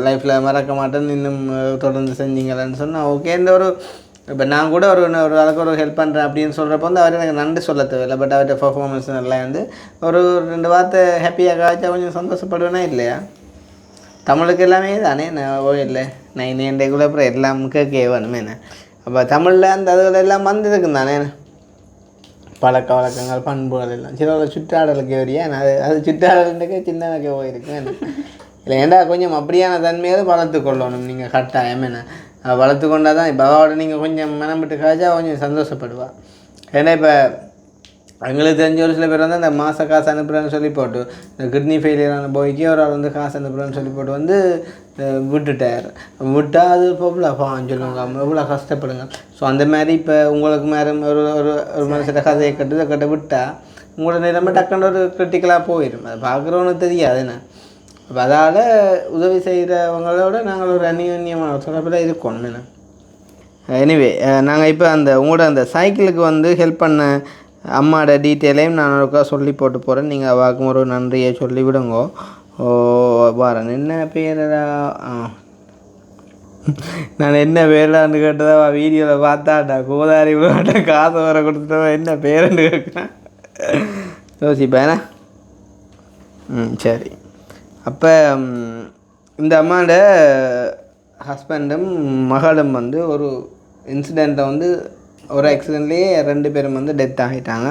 Speaker 2: லைஃப்பில் மறக்க மாட்டேன்னு இன்னும் தொடர்ந்து செஞ்சீங்களான்னு சொன்னால் ஓகே. இந்த ஒரு இப்போ நான் கூட ஒரு ஆளுக்கு ஒரு ஹெல்ப் பண்ணுறேன் அப்படின்னு சொல்கிறப்ப வந்து அவர் எனக்கு நன்றி சொல்ல தேவையில்லை. பட் அவர்கிட்ட பர்ஃபார்மன்ஸ் நல்லா வந்து ஒரு 2 வார்த்தை ஹாப்பியாக காய்ச்சா கொஞ்சம் சந்தோஷப்படுவேனா இல்லையா? தமிழுக்கு எல்லாமே தானே இல்லை. நான் இன்றைக்குள்ள அப்புறம் எல்லாம் கேட்க வேணுமே என்ன. அப்போ தமிழில் அந்த அதுகள் எல்லாம் வந்துருக்குன்னு தானே பழக்க வழக்கங்கள் பண்புகள் எல்லாம். சில சுற்றாடலுக்கு வரியா அது சுற்றாடலுக்கு சின்னதாக போயிருக்கு என்ன இல்லை. ஏண்டா கொஞ்சம் அப்படியான தன்மையாவது வளர்த்து கொள்ளணும் நீங்கள் கட்டாயம் என்ன. வளர்த்து கொண்டா தான் இப்போ அவளோட நீங்கள் கொஞ்சம் மனம்பட்டு காய்ச்சா கொஞ்சம் சந்தோஷப்படுவாள். ஏன்னா இப்போ எங்களுக்கு தெரிஞ்ச ஒரு சில பேர் வந்து அந்த மாத காசு அனுப்புகிறேன்னு சொல்லி போட்டு இந்த கிட்னி ஃபெயிலியரான போய்க்கு ஒரு ஆள் வந்து காசு அனுப்புகிறேன்னு சொல்லி போட்டு வந்து விட்டுட்டார். விட்டால் அது பொருளாப்பான்னு சொல்லுவாங்க, எவ்வளோ கஷ்டப்படுங்க. ஸோ அந்த மாதிரி இப்போ உங்களுக்கு மேலே ஒரு மனசில் கதையை கட்ட விட்டால் உங்களோட நிலைமை டக்குன்னு ஒரு கிரிட்டிக்கலாக போயிடும். அதை பார்க்குறவனுக்கு தெரியாது என்ன. அப்போ அதால் உதவி செய்கிறவங்களோட நாங்கள் ஒரு அந்நியமான தொடர்பில் இருக்கணும் என்ன. எனிவே நாங்கள் இப்போ உங்களோட அந்த சைக்கிளுக்கு வந்து ஹெல்ப் பண்ண அம்மாவோட டீட்டெயிலையும் நான் ஒருக்கா சொல்லி போட்டு போகிறேன். நீங்கள் அவாக்கும் ஒரு நன்றியை சொல்லி விடுங்கோ. வரேன் என்ன பேரா? நான் என்ன பேரான்னு கேட்டதா வீடியோவில் பார்த்தாட்டா கோதாரி விளையாட்ட காசை வர கொடுத்துட்டா என்ன பேருன்னு கேட்குறேன். யோசிப்பேண்ணா. சரி. அப்போ இந்த அம்மாவோட ஹஸ்பண்டும் மகளும் வந்து ஒரு இன்சிடெண்ட்டை வந்து ஒரு ஆக்சிடெண்ட்லேயே 2 பேரும் வந்து டெத் ஆகிட்டாங்க.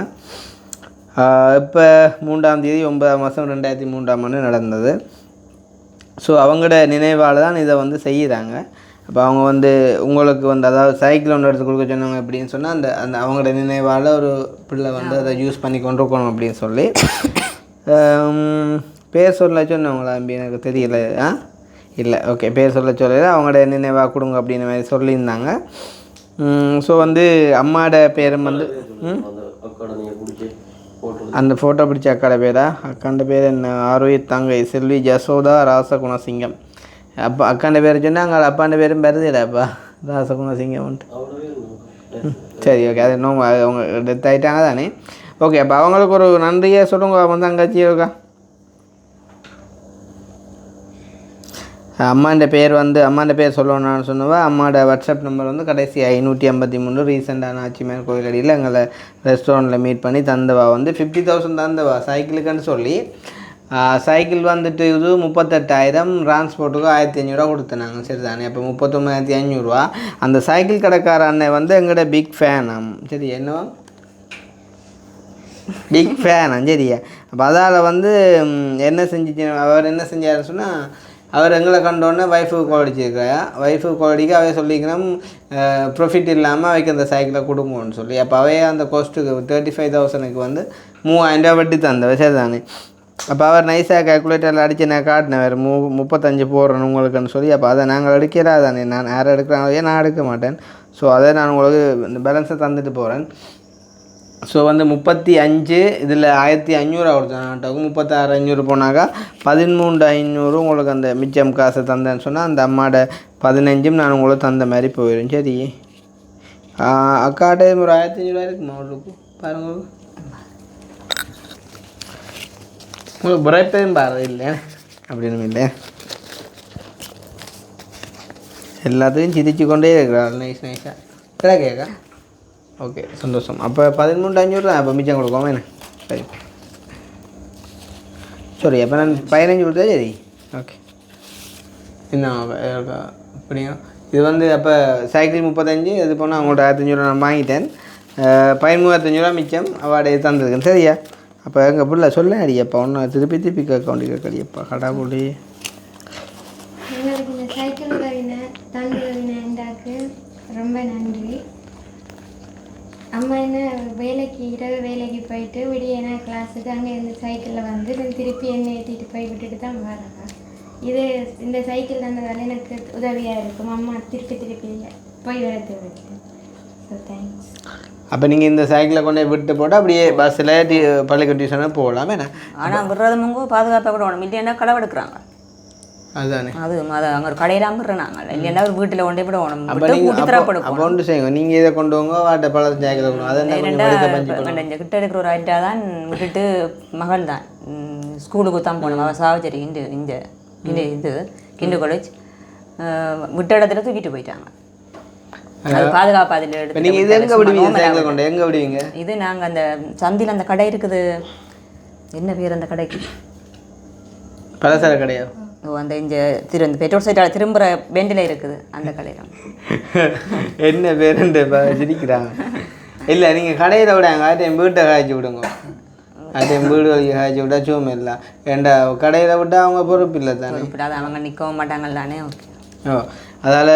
Speaker 2: இப்போ 3ஆம் தேதி 9ஆம் மாதம் 2003 நடந்தது. ஸோ அவங்களோட நினைவால் தான் இதை வந்து செய்கிறாங்க. அப்போ அவங்க வந்து உங்களுக்கு வந்து அதாவது சைக்கிள் ஒன்று எடுத்து கொடுக்க சொன்னாங்க அப்படின்னு சொன்னால் அந்த அவங்களோட நினைவால் ஒரு பிள்ளை வந்து அதை யூஸ் பண்ணி கொண்டு இருக்கணும் அப்படின்னு சொல்லி பேர் சொல்ல சொன்னவங்களா எனக்கு தெரியல. இல்லை ஓகே, பேர் சொல்ல சொல்லல, அவங்களோட நினைவாக கொடுங்க அப்படின்ற மாதிரி சொல்லியிருந்தாங்க. ஸோ வந்து அம்மாவோட பேரும் வந்து அந்த ஃபோட்டோ பிடிச்ச அக்காட பேரா? அக்காண்ட பேர் என்ன? ஆரோக்கிய தங்கை செல்வி ஜசோதா ராசகுணசிங்கம். அப்போ அக்காண்ட பேர் சொன்னால் அங்கே அப்பாண்ட பேரும் பெருதிடாப்பா ராசகுணசிங்கம்ன்ட்டு. சரி ஓகே அது இன்னும் அவங்க டெத் ஆகிட்டாங்க தானே. ஓகே அப்போ அவங்களுக்கு ஒரு நன்றியை சொல்லுங்க வந்து தங்கச்சி இருக்கா. அம்மாண்ட பேர் சொல்லணும்னு சொன்னவா. அம்மாவோட வாட்ஸ்அப் நம்பர் வந்து கடைசி 553 ரீசெண்டான ஆச்சிமேல் கோயிலடியில் எங்களை ரெஸ்டாரண்ட்டில் மீட் பண்ணி தந்தவா வந்து 50,000 தந்தவா சைக்கிளுக்குன்னு சொல்லி. சைக்கிள் வந்துட்டு இது 38,000, டிரான்ஸ்போர்ட்டுக்கு 1,500 கொடுத்தனாங்க. சரி தானே. அப்போ 39,500. அந்த சைக்கிள் கடைக்கார அண்ணன் வந்து எங்களோட பிக் ஃபேன். சரி என்னவா பிக் ஃபேனா சரியா. அப்போ அதால் வந்து அவர் என்ன செஞ்சாருன்னு சொன்னால் அவர் எங்களை கண்டோன்னே ஒய்ஃபுக்கு கால் அடிச்சிருக்காயா. ஒய்ஃபுக்கு கால் அடிக்க அவைய சொல்லிக்கணும் ப்ராஃபிட் இல்லாமல் அவைக்கு அந்த சைக்கிளை கொடுங்கன்னு சொல்லி. அப்போ அவையே அந்த காஸ்ட்டுக்கு 35,000க்கு வந்து 3,000 வட்டி தந்தவ. சரி தானே. அப்போ அவர் நைஸாக கேல்குலேட்டரில் அடித்து நான் காட்டினேன் வேறு 35 போடுறேன் உங்களுக்குன்னு சொல்லி. அப்போ அதை நாங்கள் எடுக்கிறா தானே. நான் யாரை எடுக்கிறாங்களே நான் எடுக்க மாட்டேன். ஸோ அதை நான் உங்களுக்கு இந்த பேலன்ஸை தந்துட்டு போகிறேன். ஸோ வந்து 35 இதில் 1,500 கொடுத்தேன். 36,500 போனாக்கா 13,500 உங்களுக்கு அந்த மிச்சம் காசை தந்தேன்னு சொன்னால் அந்த அம்மாவோட 15 நான் உங்களுக்கு தந்த மாதிரி போயிடும். சரி அக்காட்டே ஒரு 1,500 இருக்குமா உங்களுக்கு பாருங்க. உங்களுக்கு புறைப்பையும் பாரு இல்லை அப்படின்னு இல்லை. எல்லாத்தையும் சிரிச்சு கொண்டே இருக்கிறாள் நைஸாக கிடா கேட்கா. ஓகே சந்தோஷம். அப்போ 13,500 தான் அப்போ மிச்சம் கொடுக்கோமா என்ன. சரி சரி அப்போ நான் 15 கொடுத்தா சரி. ஓகே என்ன அப்படியா. இது வந்து அப்போ சைக்கிள் 35 இது போனால் அவங்கள்ட்ட 1,500 நான் வாங்கிட்டேன். 13,500 மிச்சம் அவாடே தந்துருக்கேன். சரியா. அப்போ எங்கள் பிள்ளை சொல்ல அடியப்பா ஒன்று திருப்பி கேட்க வேண்டிய கடியப்பா கடா போடி.
Speaker 5: எங்களுக்கு இந்த சைக்கிள் தந்துக்கு ரொம்ப நன்றி. அம்மா என்ன இரவு வேலைக்கு போயிட்டு விடிய கிளாஸுக்கு அங்கே இருந்து சைக்கிளில் வந்து திருப்பி என்னை ஏற்றிட்டு போய் விட்டுட்டு தான் வராங்க. இந்த சைக்கிள் தந்ததால் எனக்கு உதவியாக இருக்கும். அம்மா திருப்பி போய் வர தேவையில்லை. So thanks.
Speaker 2: அப்போ நீங்கள் இந்த சைக்கிளை கொண்டு விட்டு போட்டு அப்படியே பஸ்ஸில் பள்ளிக்கூட டியூஷனாக போகலாமே என்ன.
Speaker 3: ஆனால் விடுறதுமங்க பாதுகாப்பாக கூட ஒன்று இல்லைன்னா களவு எடுக்கிறாங்க.
Speaker 2: அதுதானே
Speaker 3: அது அங்கே ஒரு கடையில் விடுறாங்க. இல்லைன்னா ஒரு வீட்டில் கொண்டே விட ஒன்று
Speaker 2: அப்போ ஒன்று செய்யுங்க. நீங்கள் இதை கொண்டு வாங்க வாட்டை பழத்தை சைக்கிளை கொண்டு
Speaker 3: அதை கிட்ட இருக்கிற ஒரு ஐட்டா தான் விட்டுட்டு மகள் தான் ஸ்கூலுக்கு தான் போனோம். சாவச்சேரி இந்த இது கிண்டு காலேஜ் விட்ட இடத்துல தூக்கிட்டு போயிட்டாங்க. அது பாதுகாப்பு அதில் எடுத்து.
Speaker 2: நீங்கள் இது எங்கே விடுவீங்க சைக்கிளை கொண்டு எங்கே விடுவீங்க.
Speaker 3: இது நாங்கள் அந்த சந்தியில் அந்த கடை இருக்குது. என்ன பேர் அந்த கடைக்கு?
Speaker 2: பலசர கடையா?
Speaker 3: அந்த இந்த பெட்ரோல் சைட்டால் திரும்புகிற பெண்டில் இருக்குது அந்த கடையில்.
Speaker 2: என்ன பேருண்டு சிரிக்கிறாங்க. இல்லை நீங்கள் கடையில் விடாங்க ஆட்டையும் வீட்டை காய்ச்சி விடுங்க. ஆட்டையும் வீடு வலிக்கு காய்ச்சி விட்டா சூம் இல்லை. ஏண்டா கடையில் விட்டால் அவங்க பொறுப்பு இல்லை தானே.
Speaker 3: அவங்க நிற்கவும் மாட்டாங்கல்லானே. ஓகே
Speaker 2: ஓ அதால்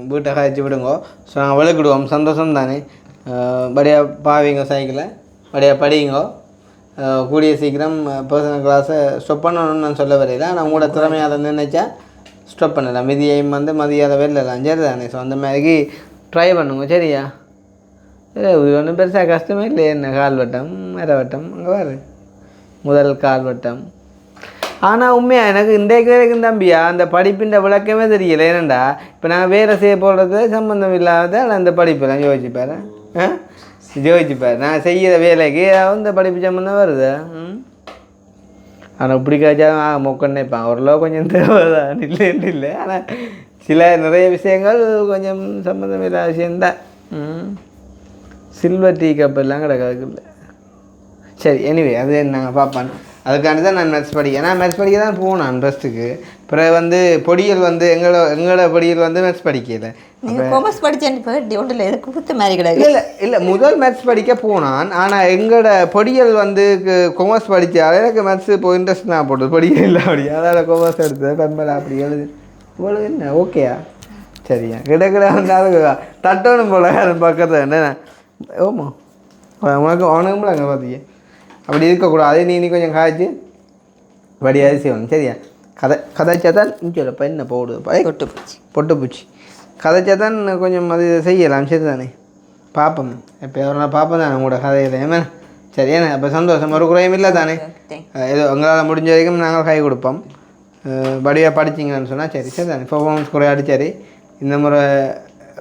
Speaker 2: வீட்டை காய்ச்சி விடுங்கோ. ஸோ நாங்கள் விளக்கிடுவோம். சந்தோஷம் தானே. படியாக பாவிங்க சைக்கிளை படியாக படிங்கோ. கூடிய சீக்கிரம் பர்சனல் கிளாஸை ஸ்டாப் பண்ணணும்னு நான் சொல்ல வரையில. ஆனால் உங்களோட திறமையால் நினைச்சா ஸ்டாப் பண்ணலாம். மிதியையும் வந்து மதியாத வெளிலலாம். சரி தானே. ஸோ அந்த மாதிரி ட்ரை பண்ணுங்க. சரியா. சரி இது ஒன்றும் பெருசாக கஷ்டமே இல்லை. என்ன கால்வட்டம் மரவட்டம் அங்கே பாரு முதல் கால்வட்டம். ஆனால் உண்மையாக எனக்கு இன்றைக்கு வரைக்கும் தம்பியா அந்த படிப்பின் விளக்கமே தெரியலை. ஏனண்டா இப்போ நான் வேலை செய்ய போடுறது சம்மந்தம் இல்லாத அந்த படிப்பெல்லாம் யோசிச்சுப்பார். நான் செய்கிற வேலைக்கு இந்த படிப்பு சம்மந்தம் வருது. ஆனால் பிடிக்காச்சா மொக்கன்னு ஓரளவு கொஞ்சம் தேவைதான் இல்லைன்னு இல்லை. ஆனால் சில நிறைய விஷயங்கள் கொஞ்சம் சம்மந்தம் இல்லாத விஷயந்தான். சில்வர் டீ கப் எல்லாம் கிடக்காதுக்குள்ள. சரி எனிவே அது நாங்கள் பார்ப்பேன். அதுக்காண்டி தான் நான் மேத்ஸ் படிக்கிறேன். நான் மேத்ஸ் படிக்க தான் போனேன் ஃபஸ்ட்டுக்கு. பிறகு வந்து பொடியல் வந்து எங்களோட பொடியல் வந்து மேத்ஸ் படிக்கலை.
Speaker 3: காமர்ஸ் படித்தேன். ஒன்றில் எதுக்கு கொடுத்த மாதிரி கிடையாது.
Speaker 2: இல்லை முதல் மேத்ஸ் படிக்க போனான். ஆனால் எங்களோட பொடியல் வந்து காமர்ஸ் படித்தால் எனக்கு மேத்ஸ் இப்போ இன்ட்ரெஸ்ட் நான் போட்டது பொடியல் இல்லை அப்படி. அதோட காமர்ஸ் எடுத்தது பெம்பல் அப்படி எழுது இவ்வளோ என்ன ஓகேயா. சரியா கிட வந்தாலும் தட்டணும் போல பக்கத்தில் என்ன ஓமா உனக்கும் அங்கே பார்த்தீங்க அப்படி இருக்கக்கூடாது. அது நீ கொஞ்சம் காய்ச்சி வடியாது செய்யணும். சரியா. கதைச்சா தான் சொல்ல என்ன போடுது பொட்டுப்பூச்சி கதைச்சா தான் கொஞ்சம் அது செய்யலாம். சரி தானே. பார்ப்போம் இப்போ எவ்வளோ பார்ப்போம் தானே உங்களோட கதையில் ஏமே. சரி ஏன்னா அப்போ சந்தோஷம் ஒரு குறையும் இல்லை தானே. ஏதோ எங்களால் முடிஞ்ச வரைக்கும் நாங்கள் கை கொடுப்போம். வடிவாக படிச்சிங்கன்னு சொன்னால் சரி தானே. பர்ஃபார்மன்ஸ் குறையாடி சரி. இந்த முறை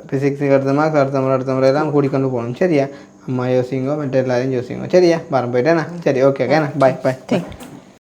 Speaker 2: ஃபிசிக்ஸுக்கு அடுத்த மார்க்ஸ் அடுத்த முறை தான் கூட்டிக்கொண்டு போகணும் சரியா? அம்மா யோசிங்கோ மற்ற எல்லாரையும் யோசிங்கோ சரியா? வரம் போயிட்டேண்ணா சரி ஓகே ஓகேண்ணா பாய் பாய்.